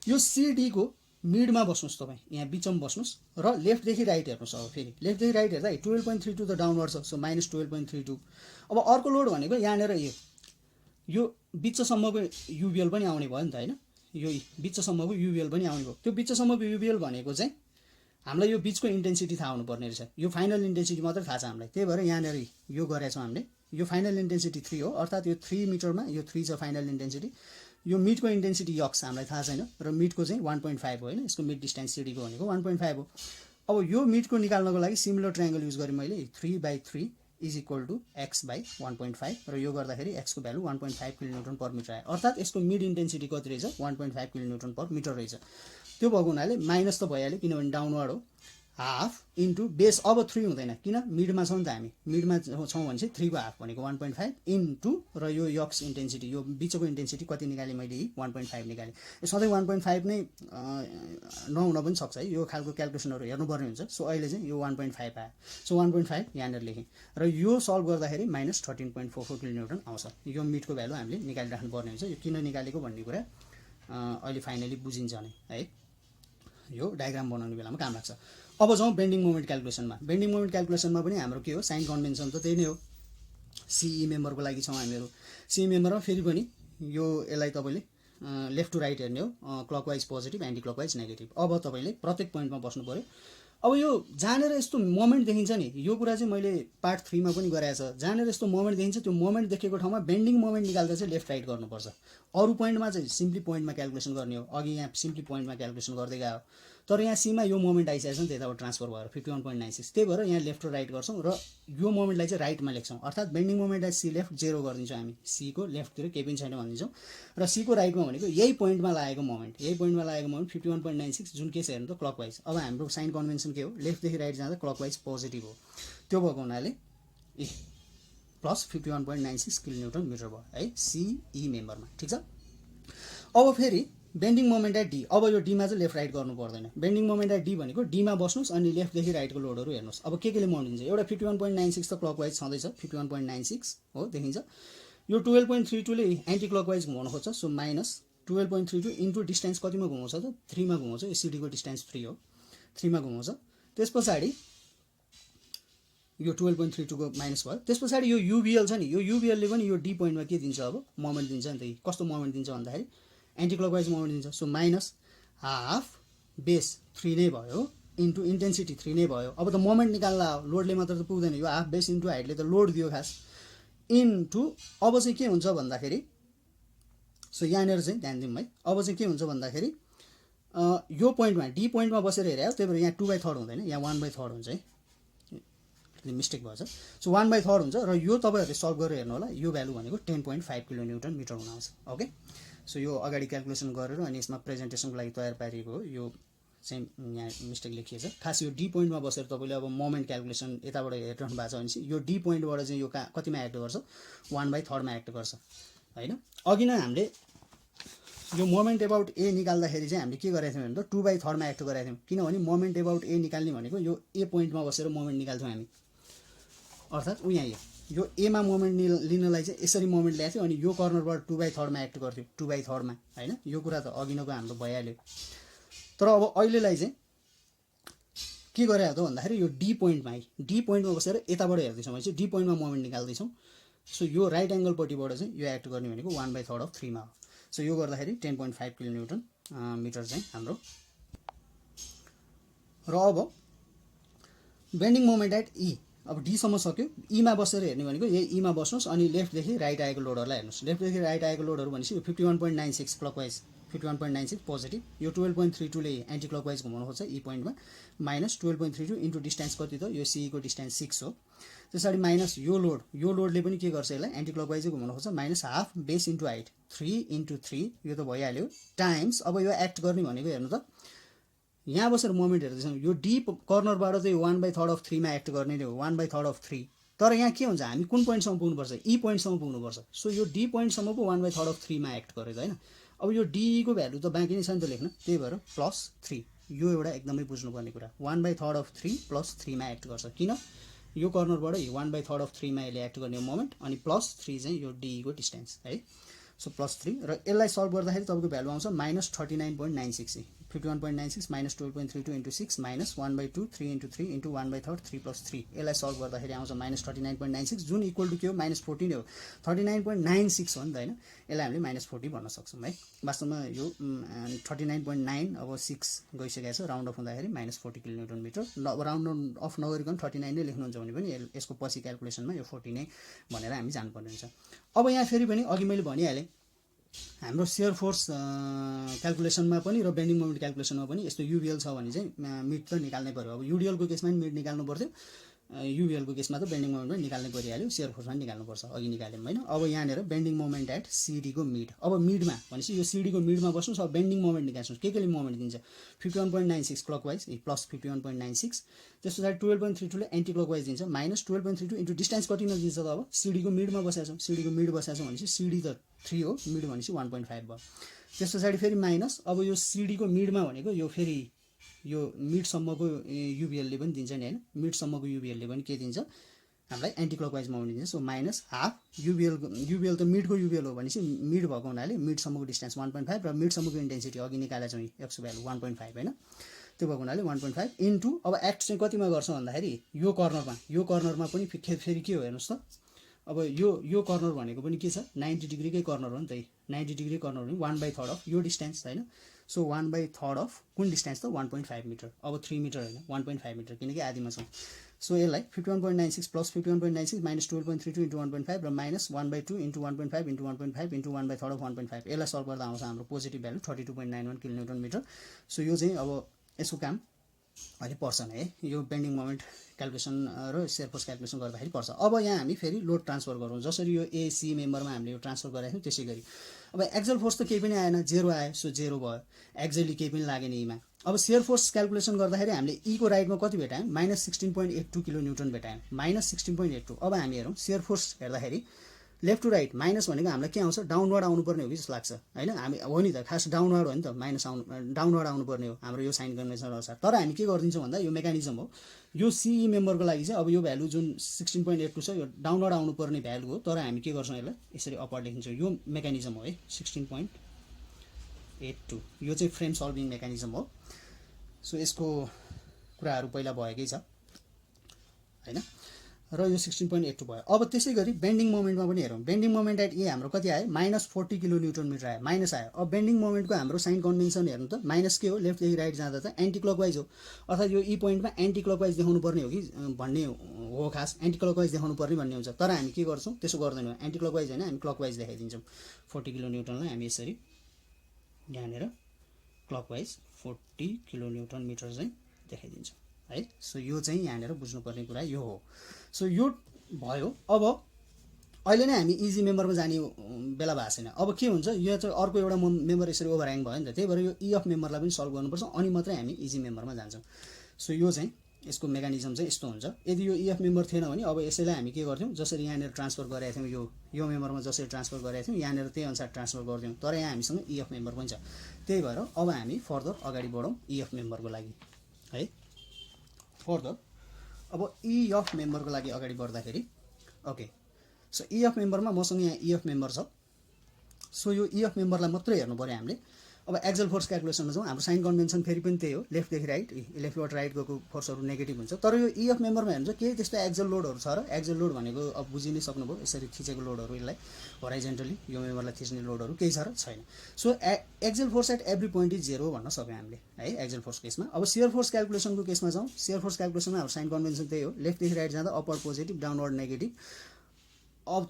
A: यो सिडीको मिडमा बस्नुहोस् तपाईँ, यहाँ बिचमा बस्नुहोस् र लेफ्टदेखि राइट हेर्नुहोस्। अब फेरि लेफ्टदेखि राइट हेर्दा 12.32 त डाउनवर्ड छ, सो -12.32। अब अर्को लोड भनेको यहाँनिर यो बिचसम्मको युबिएल पनि आउने भयो नि त होइन। यो बिचसम्मको युबिएल पनि आउने भयो। त्यो बिचसम्मको युबिएल भनेको चाहिँ हामीलाई यो बिचको इन्टेन्सिटी थाहा हुनुपर्ने रहेछ। यो फाइनल इन्टेन्सिटी मात्रै थाहा छ हामीलाई। त्यही भएर यहाँनिर यो गरेका छौँ हामीले। यो फाइनल इन्टेन्सिटी 3 हो, अर्थात् यो 3 मिटरमा यो 3 छ फाइनल इन्टेन्सिटी। यो मिडको इन्टेन्सिटी यक्स हामीलाई थाहा छैन र मिडको चाहिँ 1.5 हो होइन। यसको मिड डिस्टेन्स सिडीको भनेको 1.5 हो। अब यो मिडको निकाल्नको लागि सिमिलर ट्रायङ्गल युज गरेँ मैले। 3/3 इज इक्वल टु x/1.5 र यो गर्दाखेरि x को भ्यालु 1.5 किलोन्युटन पर मिटर आयो। अर्थात् यसको मिड इन्टेन्सिटी कति रहेछ, 1.5 किलोन्युटन पर मिटर रहेछ। त्यो भएको हुनाले माइनस त भइहाल्यो किनभने डाउनवर्ड हो। हाफ इन्टु बेस, अब 3 हुँदैन किन मिडमा छौँ नि त हामी, मिडमा छौँ भने चाहिँ 3 को हाफ भनेको 1.5 इन्टु र यो यक्स इन्टेन्सिटी, यो बिचको इन्टेन्सिटी कति निकालेँ मैले, 1.5 निकालेँ। यो सधैँ 1.5 नै नहुन पनि सक्छ है, यो खालको क्यालकुलेसनहरू हेर्नुपर्ने हुन्छ। सो अहिले चाहिँ यो 1.5 आयो, सो 1.5 यहाँनिर लेखेँ र यो सल्भ गर्दाखेरि माइनस 13.44 किलोन्युटन आउँछ। यो मिडको भ्यालु हामीले निकालिराख्नु पर्ने हुन्छ। यो किन निकालेको भन्ने कुरा अहिले फाइनली बुझिन्छ नै है, यो डायग्राम बनाउने बेलामा काम लाग्छ। अब जाउँ बेन्डिङ मोमेन्ट क्यालकुलेसनमा। बेन्डिङ मोमेन्ट क्यालकुलेसनमा पनि हाम्रो के हो, साइन कन्भेन्सन त त्यही नै हो। सिई मेम्बरको लागि छौँ हामीहरू। सिई मेम्बरमा फेरि पनि यो यसलाई तपाईँले लेफ्ट टु राइट हेर्ने हो, clockwise positive, anti clockwise negative. अब तपाईँले प्रत्येक पोइन्टमा बस्नु पऱ्यो। अब यो जहाँनिर यस्तो मोमेन्ट देखिन्छ नि, यो कुरा चाहिँ मैले पार्ट 3 मा पनि गराएको छ। जहाँनिर यस्तो मोमेन्ट देखिन्छ त्यो मोमेन्ट देखेको ठाउँमा बेन्डिङ मोमेन्ट निकाल्दा चाहिँ लेफ्ट राइट गर्नुपर्छ। अरू पोइन्टमा चाहिँ सिम्पली पोइन्टमा क्यालकुलेसन गर्ने हो। अघि यहाँ सिम्पली पोइन्टमा क्यालकुलेसन गर्दै गयो, तर यहाँ सीमा यो मोमेन्ट आइसकेको छ नि, त्यताबाट ट्रान्सफर भएर 51.96। त्यही भएर यहाँ लेफ्ट र राइट गर्छौँ र यो मोमेन्टलाई चाहिँ राइटमा लेख्छौँ, अर्थात् बेन्डिङ मोमेन्टलाई सी लेफ्ट 0 गरिदिन्छौँ हामी। सीको लेफ्टतिर केही पनि छैन भनिदिन्छौँ र सीको राइटमा भनेको यही पोइन्टमा लागेको मोमेन्ट, 51.96 जुन के छ हेर्नु त क्लकवाइज। अब हाम्रो साइन कन्भेन्सन के हो, लेफ्टदेखि राइट जाँदा क्लकवाइज पोजिटिभ हो। त्यो भएको हुनाले प्लस 51.96 किलोन्युटन मिटर भयो है सिई मेम्बरमा, ठिक छ। अब फेरि बेन्डिङ मोमेन्ट एट डी, अब यो डीमा चाहिँ लेफ्ट राइट गर्नु पर्दैन। बेन्डिङ मोमेन्ट एट डी भनेको डीमा बस्नुहोस् अनि लेफ्टदेखि राइटको लोडहरू हेर्नुहोस्। अब के मोमेन्ट दिन्छ, एउटा 51.96 त क्लकवाइज छँदैछ, 51.96 हो देखिन्छ। यो 12.32 ले एन्टी क्लकवाइज घुमाउनु खोज्छ, सो माइनस 12.32 इन्टु डिस्टेन्स कतिमा घुमाउँछ त, 3 मा घुमाउँछ। यो सिडीको डिस्टेन्स 3 हो, 3 मा घुमाउँछ। त्यस पछाडि यो 12.32 को माइनस भयो। त्यस पछाडि यो युबिएल छ नि, यो युबिएलले पनि यो डी पोइन्टमा के दिन्छ, अब मोमेन्ट दिन्छ नि त। कस्तो मोमेन्ट दिन्छ भन्दाखेरि एन्टी क्लकवाइज मोमेन्ट दिन्छ। सो माइनस हाफ बेस 3 नै भयो इन्टु इन्टेन्सिटी 3 नै भयो। अब त मोमेन्ट निकाल्दा लोडले मात्र त पुग्दैन, यो हाफ बेस इन्टु हाइटले त लोड दियो खास, इन्टु अब चाहिँ के हुन्छ भन्दाखेरि, सो यहाँनिर चाहिँ ध्यान दिउँ है। अब चाहिँ के हुन्छ भन्दाखेरि यो पोइन्टमा डी पोइन्टमा बसेर हेऱ्यो, त्यही भएर यहाँ 2/3 हुँदैन, यहाँ 1/3 हुन्छ है, मिस्टेक भएछ। सो 1/3 हुन्छ र यो तपाईँहरूले सल्भ गरेर हेर्नु होला। यो भ्यालु भनेको 10.5 किलोन्युटन मिटर हुन आउँछ। ओके, सो यो अगाडि क्यालकुलेसन गरेर अनि यसमा प्रेजेन्टेसनको लागि तयार पारिएको हो। यो चाहिँ यहाँ मिस्टेक लेखिएछ। खास यो डी पोइन्टमा बसेर तपाईँले अब मोमेन्ट क्यालकुलेसन यताबाट हेरिरहनु भएको छ भने चाहिँ यो डी पोइन्टबाट चाहिँ यो कतिमा एक्ट गर्छ, 1/3 मा एक्ट गर्छ होइन। अघि नै हामीले यो मोमेन्ट एबाउट ए निकाल्दाखेरि चाहिँ हामीले के गरेको थियौँ भने त 2/3 मा एक्ट गरेको थियौँ, किनभने मोमेन्ट एबाउट ए निकाल्ने भनेको यो ए पोइन्टमा बसेर मोमेन्ट निकाल्थ्यौँ हामी, अर्थात् ऊ यहाँ यो एमा मोमेन्ट लिनलाई चाहिँ यसरी मोमेन्ट ल्याएको थियो अनि यो कर्नरबाट 2/3 मा एक्ट गर्थ्यो, 2/3 मा होइन। यो कुरा त अघिनको हाम्रो भइहाल्यो। तर अब अहिलेलाई चाहिँ के गरेको त भन्दाखेरि यो डी पोइन्टमा डी पोइन्टमा बसेर यताबाट हेर्दैछौँ भने चाहिँ डी पोइन्टमा मोमेन्ट निकाल्दैछौँ। सो यो राइट एङ्गलपट्टिबाट चाहिँ यो एक्ट गर्ने भनेको 1/3 मा हो। सो यो गर्दाखेरि 10.5 किलोन्युटन मिटर चाहिँ हाम्रो। र अब बेन्डिङ मोमेन्ट एट ई, अब डीसम्म सक्यो। ईमा बसेर हेर्ने भनेको यही ईमा बस्नुहोस् अनि लेफ्टदेखि राइट आएको लोडहरूलाई हेर्नुहोस्। लेफ्टदेखि राइट आएको लोडहरू भनेपछि यो 51.96 क्लकवाइज, 51.96 पोजिटिभ। यो 12.32 ले एन्टी क्लकवाइज घुमाउनु खोज्छ ई पोइन्टमा, माइनस 12.32 इन्टु डिस्टेन्स कति त, यो सीईको डिस्टेन्स 6 हो। त्यसरी माइनस यो लोडले पनि के गर्छ, यसलाई एन्टी क्लकवाइजै घुमाउनु खोज्छ। Minus half base into height 3 into 3, यो त भइहाल्यो, टाइम्स अब यो एक्ट गर्ने भनेको हेर्नु त, यहाँ बसेर मोमेन्ट हेर्दैछौँ। यो डी कर्नरबाट चाहिँ 1/3 मा एक्ट गर्ने नै हो, 1/3। तर यहाँ के हुन्छ, हामी कुन पोइन्टसम्म पुग्नुपर्छ, ई पोइन्टसम्म पुग्नुपर्छ। सो यो डी पोइन्टसम्म पो 1/3 मा एक्ट गरेको होइन। अब यो डीको भ्यालु त बाँकी नै छ नि त लेख्न, त्यही भएर +3। यो एउटा एकदमै बुझ्नुपर्ने कुरा, 1/3 + 3 मा एक्ट गर्छ। किन, यो कर्नरबाट 1/3 मा यसले एक्ट गर्ने मोमेन्ट अनि +3 चाहिँ यो डीको डिस्टेन्स है। सो +3 र यसलाई सल्भ गर्दाखेरि तपाईँको भ्यालु आउँछ -39.96। 51.96 minus 12.32 into 6 minus 1/2 3 into 3 into 1/3 3 + 3। यसलाई सल्भ गर्दाखेरि आउँछ -39.96 जुन इक्वल टु के हो, -14 हो। 39.96 हो नि त होइन, यसलाई हामीले -40 भन्न सक्छौँ है। वास्तवमा यो 39.9 अब 6 गइसकेको छ, राउन्ड अफ हुँदाखेरि -40 किलोन्युटन मिटर। राउन्ड अफ नगरिकन 39 नै लेख्नुहुन्छ भने पनि यसको पछि क्यालकुलेसनमा यो 40 नै भनेर हामी जानुपर्ने हुन्छ। अब यहाँ फेरि पनि अघि मैले भनिहालेँ, हाम्रो सियर फोर्स क्यालकुलेसनमा पनि र बेन्डिङ मोमेन्ट क्यालकुलेसनमा पनि यस्तो युबिएल छ भने चाहिँ मिड त निकाल्नै पर्यो। अब युडिएलको केसमा पनि मिड निकाल्नु पर्थ्यो, युबिएलको केसमा त बेन्डिङ मोमेन्टमा निकाल्नै परिहाल्यो, सियर फोर्समा निकाल्नुपर्छ, अघि निकाल्यौँ होइन। अब यहाँनिर बेन्डिङ मोमेन्ट एट सिडीको मिड, अब मिडमा भनेपछि यो सिडीको मिडमा बस्नुहोस्, अब बेन्डिङ मोमेन्ट निकाल्नुहोस्, के मोमेन्ट दिन्छ 51.96 क्लकवाइज प्लस 51.96, त्यस पछाडि 12.32ले एन्टी क्लकवाइज दिन्छ माइनस 12.32 इन्टु डिस्टेन्स कति दिन्छ त अब सिडीको मिडमा बसेका छौँ, सिडीको मिड बसेका छौँ भनेपछि सिडी त 3 हो, मिड भनेपछि 1.5 भयो, त्यस पछाडि फेरि माइनस, अब यो सिडीको मिडमा भनेको यो फेरि यो मिडसम्मको युबिएलले पनि दिन्छ नि होइन, मिडसम्मको युबिएलले पनि के दिन्छ हामीलाई एन्टी क्लकवाइज मोमेन्ट दिन्छ, सो माइनस हाफ युबिएल त मिडको युबिएल हो भनेपछि मिड भएको हुनाले मिडसम्मको डिस्टेन्स 1.5 र मिडसम्मको इन्टेन्सिटी अघि निकालेको छौँ एक्सको भ्यालु 1.5 होइन, त्यो भएको हुनाले 1.5 इन्टु अब एक्ट चाहिँ कतिमा गर्छ भन्दाखेरि यो कर्नरमा पनि फेरि के हो हेर्नुहोस् त, अब यो कर्नर भनेको पनि के छ 90 डिग्रीकै कर्नर हो नि त, 90 डिग्री कर्नर हो नि 1/3 अफ यो डिस्टेन्स होइन, सो 1/3 अफ कुन डिस्टेन्स त 1.5 मिटर, अब 3 मिटर होइन 1.5 मिटर किनकि आदिमा छौँ, सो यसलाई 51.96 प्लस 51.96 माइनस 12.32 इन्टु 1.5 र minus 1/2 into 1.5 into 1.5 into 1/3 of 1.5, यसलाई सल्भ गर्दा आउँछ हाम्रो positive value 32.91 kilonewton metre. So यो चाहिँ अब यसको काम अहिले पर्छ नि है, यो बेन्डिङ मोमेन्ट क्यालकुलेसन र सियर फोर्स क्यालकुलेसन गर्दाखेरि पर्छ। अब यहाँ हामी फेरि लोड ट्रान्सफर गरौँ, जसरी यो एसी मेम्बरमा हामीले यो ट्रान्सफर गरेको थियौँ त्यसै गरी अब एक्जेल फोर्स त केही पनि आएन, 0 आयो, सो 0 भयो, एक्जेली केही पनि लागेन यीमा। अब सियर फोर्स क्यालकुलेसन गर्दाखेरि हामीले ईको राइटमा कति भेटायौँ माइनस 16.82 किलो न्युटन भेटायौँ, माइनस 16.82। अब हामी हेरौँ सियर फोर्स हेर्दाखेरि लेफ्ट टु राइट माइनस भनेको हामीलाई के आउँछ डाउनवर्ड आउनुपर्ने हो कि जस्तो लाग्छ होइन, हामी हो नि त खास डाउनवर्ड हो नि त, माइनस डाउनवर्ड आउनुपर्ने हो हाम्रो यो साइन कन्भेन्सन अनुसार, तर हामी के गरिदिन्छौँ भन्दा यो मेकानिजम हो, यो सिई मेम्बरको लागि चाहिँ अब यो भ्यालु जुन 16.82 छ यो डाउनवर्ड आउनुपर्ने भ्यालु हो, तर हामी के गर्छौँ यसलाई यसरी अप्वर्ड लेखिन्छौँ, यो मेकानिजम हो है 16.82, यो चाहिँ फ्रेम सल्भिङ मेकानिजम हो। सो यसको कुराहरू पहिला भएकै छ होइन, र यो 16.82 भयो। अब त्यसै गरी बेन्डिङ मोमेन्टमा पनि हेरौँ, बेन्डिङ मोमेन्ट एट ए हाम्रो कति आयो माइनस 40 किलो न्युटन मिटर आयो, माइनस आयो। अब बेन्डिङ मोमेन्टको हाम्रो साइन कन्भेन्सन हेर्नु त माइनस के हो लेफ्टदेखि राइट जाँदा त एन्टी क्लकवाइज हो, अर्थात् यो ई पोइन्टमा एन्टी क्लकवाइज देखाउनु पर्ने हो कि भन्ने हो, खास एन्टी क्लकवाइज देखाउनु पर्ने भन्ने हुन्छ, तर हामी के गर्छौँ त्यसो गर्दैनौँ, एन्टी क्लकवाइज होइन हामी क्लकवाइज देखाइदिन्छौँ, 40 किलो न्युटनलाई हामी यसरी यहाँनिर क्लकवाइज 40 किलो न्युटन मिटर चाहिँ देखाइदिन्छौँ है। सो यो चाहिँ यहाँनिर बुझ्नुपर्ने कुरा यो हो। सो यो भयो। अब अहिले नै हामी इजी मेम्बरमा जाने बेला भएको छैन, अब के हुन्छ यो चाहिँ अर्को एउटा मेम्बर यसरी ओभरह्याङ भयो नि त, त्यही भएर यो इएफ मेम्बरलाई पनि सल्भ गर्नुपर्छ अनि मात्रै हामी इजी मेम्बरमा जान्छौँ। सो यो चाहिँ यसको मेकानिजम चाहिँ यस्तो हुन्छ, यदि यो इएफ मेम्बर थिएन भने अब यसैलाई हामी के गर्थ्यौँ जसरी यहाँनिर ट्रान्सफर गरेका थियौँ यो मेम्बरमा जसरी ट्रान्सफर गरेका थियौँ यहाँनिर त्यही अनुसार ट्रान्सफर गर्थ्यौँ, तर यहाँ हामीसँग इएफ मेम्बर पनि छ, त्यही भएर अब हामी फर्दर अगाडि बढौँ इएफ मेम्बरको लागि है। फर्दर अब इएफ मेम्बरको लागि अगाडि बढ्दाखेरि ओके, सो इएफ मेम्बरमा मसँग यहाँ इएफ मेम्बर छ, सो यो इएफ मेम्बरलाई मात्रै हेर्नु पऱ्यो हामीले। अब एक्जेल फोर्स क्यालकुलेसनमा जाउँ, हाम्रो साइन कन्भेन्सन फेरि पनि त्यही हो, लेफ्टदेखि राइट लेफ्टबाट राइट गएको फोर्सहरू नेगेटिभ हुन्छ, तर यो इएफ मेम्बरमा हेर्नु केही त्यस्तो एक्जेल लोडहरू छ र एक्जेल लोड भनेको अब बुझि नै सक्नुभयो, यसरी खिचेको लोडहरू यसलाई होराइजेन्टली यो मेम्बरलाई थिच्ने लोडहरू केही छ र छैन। So axial force at every point is 0 भन्न सक्यौँ हामीले है एक्जेल फोर्स केसमा। अब सियर फोर्स क्यालकुलेसनको केसमा जाउँ, सियर फोर्स क्यालकुलेसनमा हाम्रो साइन कन्भेन्सन त्यही हो, लेफ्टदेखि राइट जाँदा अपवर्ड पोजिटिभ डाउनवर्ड नेगेटिभ। अब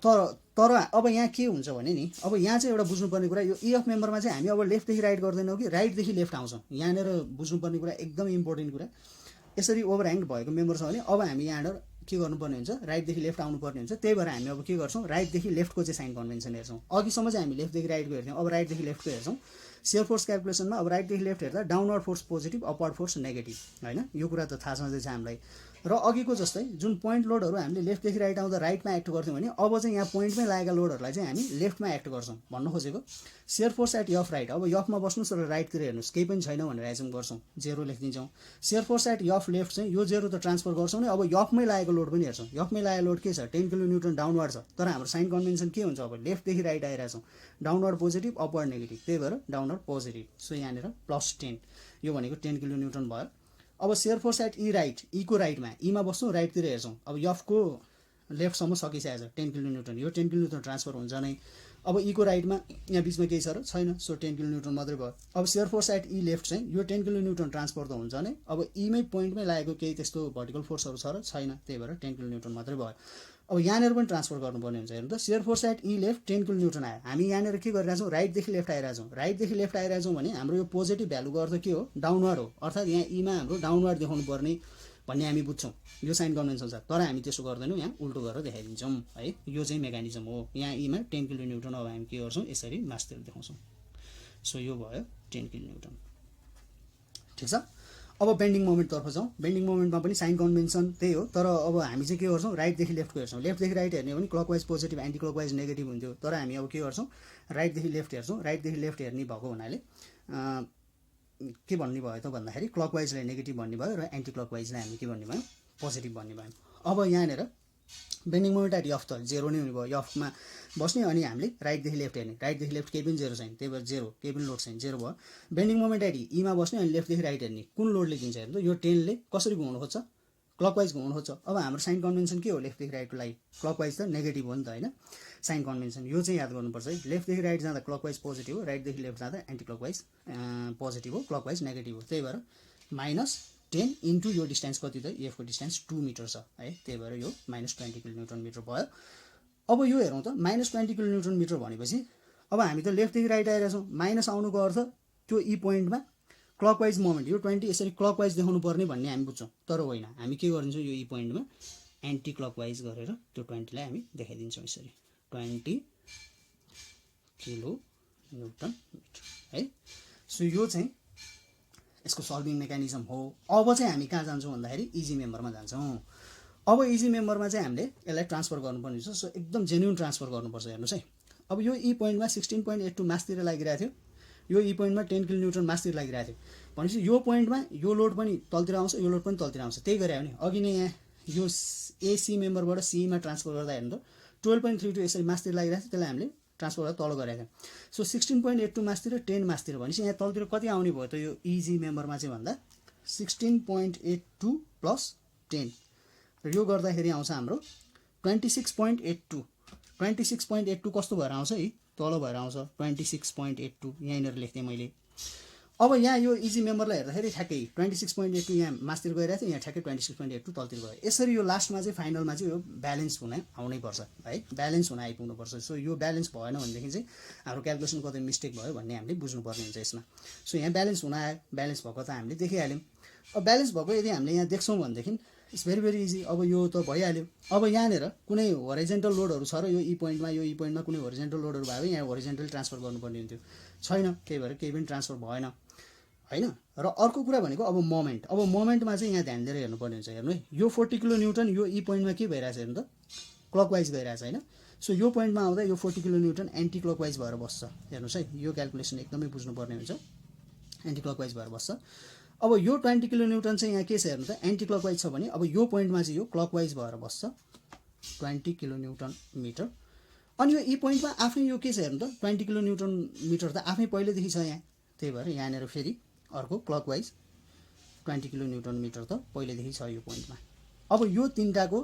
A: तर अब यहाँ के हुन्छ भने नि अब यहाँ चाहिँ एउटा बुझ्नुपर्ने कुरा यो इएफ मेम्बरमा चाहिँ हामी अब लेफ्टदेखि राइट गर्दैनौँ कि राइटदेखि लेफ्ट आउँछौँ, यहाँनिर बुझ्नुपर्ने कुरा एकदमै इम्पोर्टेन्ट कुरा। यसरी ओभरह्याङ्ड भएको मेम्बर छ भने अब हामी यहाँनिर के गर्नुपर्ने हुन्छ राइटदेखि लेफ्ट आउनुपर्ने हुन्छ, त्यही भएर हामी अब के गर्छौँ राइटदेखि लेफ्टको चाहिँ साइन कन्भेन्सन हेर्छौँ। अघिसम्म चाहिँ हामी लेफ्टदेखि राइटको हेर्थ्यौँ, अब राइटदेखि लेफ्टको हेर्छौँ। सियर फोर्स क्यालकुलेसनमा अब राइटदेखि लेफ्ट हेर्दा downward force positive upward force negative होइन, यो कुरा त थाहा छँदैछ हामीलाई। र अघिको जस्तै जुन पोइन्ट लोडहरू हामीले लेफ्टदेखि राइट आउँदा राइटमा एक्ट गर्थ्यौँ भने अब चाहिँ यहाँ पोइन्टमै लागेका लोडहरूलाई चाहिँ हामी लेफ्टमा एक्ट गर्छौँ भन्नु खोजेको। Shear force at F right, अब यफमा बस्नुहोस् र राइटतिर हेर्नुहोस् केही पनि छैन भनेर एजुम गर्छौँ, 0 लेखिदिन्छौँ। Shear force at F left चाहिँ यो 0 त ट्रान्सफर गर्छौँ नि, अब यफमै लागेको लोड पनि हेर्छौँ। यफमै लागेको लोड के छ 10 किलो न्युटन डाउनवर्ड छ, तर हाम्रो साइन कन्भेन्सन के हुन्छ अब लेफ्टदेखि राइट आइरहेछौँ, डाउनवर्ड पोजिटिभ अपवर्ड नेगेटिभ, त्यही भएर डाउनवर्ड पोजिटिभ। सो यहाँनिर +10 यो भनेको 10 किलो न्युटन भयो। अब shear force at E right, ईको राइटमा ईमा बस्छौँ राइटतिर हेर्छौँ, अब यफको लेफ्टसम्म सकिसकेको छ 10 किलो न्युटन, यो 10 किलो न्युटन ट्रान्सफर हुन्छ नै। अब ईको राइटमा यहाँ बिचमा केही छ र छैन, सो 10 किलो न्युटन मात्रै भयो। अब shear force at E left चाहिँ यो 10 किलो न्युटन ट्रान्सफर त हुन्छ नै, अब ईमै पोइन्टमै लागेको केही त्यस्तो भर्टिकल फोर्सहरू छ र छैन, त्यही भएर 10 किलो न्युटन मात्रै भयो। अब यहाँनिर पनि ट्रान्सफर गर्नुपर्ने हुन्छ हेर्नु त, shear force at E left 10 kilo newton आयो, हामी यहाँनिर के गरिरहेछौँ राइटदेखि लेफ्ट आइरहेछौँ। राइटदेखि लेफ्ट आइरहेछौँ भने हाम्रो यो पोजिटिभ भ्यालु गर्दा के हो डाउनवर्ड हो, अर्थात् यहाँ ईमा हाम्रो डाउनवर्ड देखाउनु पर्ने भन्ने हामी बुझ्छौँ, यो साइन कन्भेन्सन छ। तर हामी त्यसो गर्दैनौँ, यहाँ उल्टो गरेर देखाइदिन्छौँ है। यो चाहिँ मेकानिजम हो। यहाँ ईमा 10 किलोन्युटन अब हामी के गर्छौँ, यसरी मासतिर देखाउँछौँ। सो यो भयो 10 किलोन्युटन। ठिक छ। अब बेन्डिङ मोमेन्टतर्फ जाउँ। बेन्डिङ मोमेन्टमा पनि साइन कन्भेन्सन त्यही हो, तर अब हामी चाहिँ के गर्छौँ, राइटदेखि लेफ्टको हेर्छौँ। लेफ्टदेखि राइट हेर्ने हो भने clockwise positive, anti clockwise negative हुन्थ्यो। तर हामी अब के गर्छौँ, राइटदेखि लेफ्ट हेर्छौँ। राइटदेखि लेफ्ट हेर्ने भएको हुनाले के भन्ने भयो त भन्दाखेरि क्लकवाइजलाई नेगेटिभ भन्ने भयो र एन्टी क्लकवाइजलाई हामी के भन्ने भयो, पोजिटिभ भन्ने भयो। अब यहाँनिर बेन्डिङ मोमेन्ट एट यफ त जेरो नै हुने भयो, यफमा बस्ने। अनि हामीले राइटदेखि लेफ्ट हेर्ने, राइटदेखि लेफ्ट केही पनि जेरो छैन, त्यही भएर जेरो, केही पनि लोड छैन, जेरो भयो। बेन्डिङ मोमेन्ट एट ईमा बस्ने अनि लेफ्टदेखि राइट हेर्ने, कुन लोडले दिन्छ हेर्नु त। यो 10ले कसरी घुमाउनु खोज्छ, क्लकवाइज घुमाउनु खोज्छ। अब हाम्रो साइन कन्भेन्सन के हो, लेफ्टदेखि राइटको लागि क्लकवाइज त नेगेटिभ हो नि त होइन, साइन कन्भेन्सन यो चाहिँ याद गर्नुपर्छ है। लेफ्टदेखि राइट जाँदा क्लकवाइज पोजिटिभ हो, राइटदेखि लेफ्ट जाँदा एन्टी क्लकवाइज पोजिटिभ हो, क्लकवाइज नेगेटिभ हो। त्यही भएर -10 इन्टु यो डिस्टेन्स कति त, एफको डिस्टेन्स 2 मिटर छ है। त्यही भएर यो -20 किलोन्युटन मिटर भयो। अब यो हेरौँ त, -20 किलोन्युटन मिटर भनेपछि अब हामी त लेफ्टदेखि राइट आइरहेछौँ, माइनस आउनुको अर्थ त्यो ई पोइन्टमा क्लकवाइज मोमेन्ट यो 20 यसरी क्लकवाइज देखाउनु पर्ने भन्ने हामी बुझ्छौँ। तर होइन, हामी के गरिदिन्छौँ, यो ई पोइन्टमा एन्टी क्लकवाइज गरेर त्यो 20लाई हामी देखाइदिन्छौँ यसरी 20 किलोन्युटन मिटर है। सो यो चाहिँ यसको सल्भिङ मेकानिजम हो। अब चाहिँ हामी कहाँ जान्छौँ भन्दाखेरि इजी मेम्बरमा जान्छौँ। अब इजी मेम्बरमा चाहिँ हामीले यसलाई ट्रान्सफर गर्नुपर्ने छ। सो एकदम जेन्युन ट्रान्सफर गर्नुपर्छ। हेर्नुहोस् है, अब यो ई पोइन्टमा 16.82 मासतिर लागिरहेको थियो, यो ई पोइन्टमा 10 किलोन्युटन मासतिर लागिरहेको थियो भनेपछि यो पोइन्टमा यो लोड पनि तलतिर आउँछ, यो लोड पनि तलतिर आउँछ। त्यही गरे भने अघि नै यहाँ यो एसी मेम्बरबाट सीमा ट्रान्सफर गर्दा हेर्नु त 12.32 यसरी मासतिर लागिरहेको थियो, त्यसलाई हामीले ट्रान्सफर गरेर तल गरेको थियो। सो 16.82 मासतिर 10 मासतिर भनेपछि यहाँ तलतिर कति आउने भयो त, यो इजी मेम्बरमा चाहिँ भन्दा 16.82 + 10 र यो गर्दाखेरि आउँछ हाम्रो 26.82। 26.82 कस्तो भएर आउँछ है, तल भएर आउँछ 26.82, यहीँनिर लेख्थेँ मैले। अब यहाँ यो इजी मेम्बरलाई हेर्दाखेरि ठ्याक्कै 26.82 यहाँ मासतिर गइरहेको थियो, यहाँ ठ्याक्कै 26.82 तलतिर गयो। यसरी यो लास्टमा चाहिँ फाइनलमा चाहिँ यो ब्यालेन्स आउनै पर्छ है, ब्यालेन्स हुन आइपुग्नुपर्छ। सो यो ब्यालेन्स भएन भनेदेखि चाहिँ हाम्रो क्यालकुलेसन कतै मिस्टेक भयो भन्ने हामीले बुझ्नुपर्ने हुन्छ यसमा। सो यहाँ ब्यालेन्स हुन आयो, ब्यालेन्स भएको त हामीले देखिहाल्यौँ। अब ब्यालेन्स भएको यदि हामीले यहाँ देख्छौँ भनेदेखि इट्स भेरी इजी। अब यो त भइहाल्यो। अब यहाँनिर कुनै होरिजेन्टल लोडहरू छ र यो ई पोइन्टमा कुनै होरिजेन्टल लोडहरू भयो भने यहाँ होरिजेन्टल ट्रान्सफर गर्नुपर्ने हुन्थ्यो, छैन। त्यही भएर केही पनि ट्रान्सफर भएन होइन। र अर्को कुरा भनेको अब मोमेन्ट। अब मोमेन्टमा चाहिँ यहाँ ध्यान दिएर हेर्नुपर्ने हुन्छ। हेर्नु है, यो 40 किलोन्युटन यो ई पोइन्टमा के भइरहेछ हेर्नु त, क्लकवाइज गइरहेछ होइन। सो यो पोइन्टमा आउँदा यो 40 किलोन्युटन एन्टी क्लकवाइज भएर बस्छ। हेर्नुहोस् है, यो क्यालकुलेसन एकदमै बुझ्नुपर्ने हुन्छ, एन्टी क्लकवाइज भएर बस्छ। अब यो 20 किलोन्युटन चाहिँ यहाँ के छ हेर्नु त, एन्टी क्लकवाइज छ भने अब यो पोइन्टमा चाहिँ यो क्लकवाइज भएर बस्छ 20 किलोन्युटन मिटर। अनि यो ई पोइन्टमा आफै यो के छ हेर्नु त, 20 किलोन्युटन मिटर त आफै पहिलेदेखि छ यहाँ। त्यही भएर यहाँनिर फेरि अर्को क्लकवाइज 20 किलोन्युटन मिटर त पहिलेदेखि छ यो पोइन्टमा। अब यो तिनटाको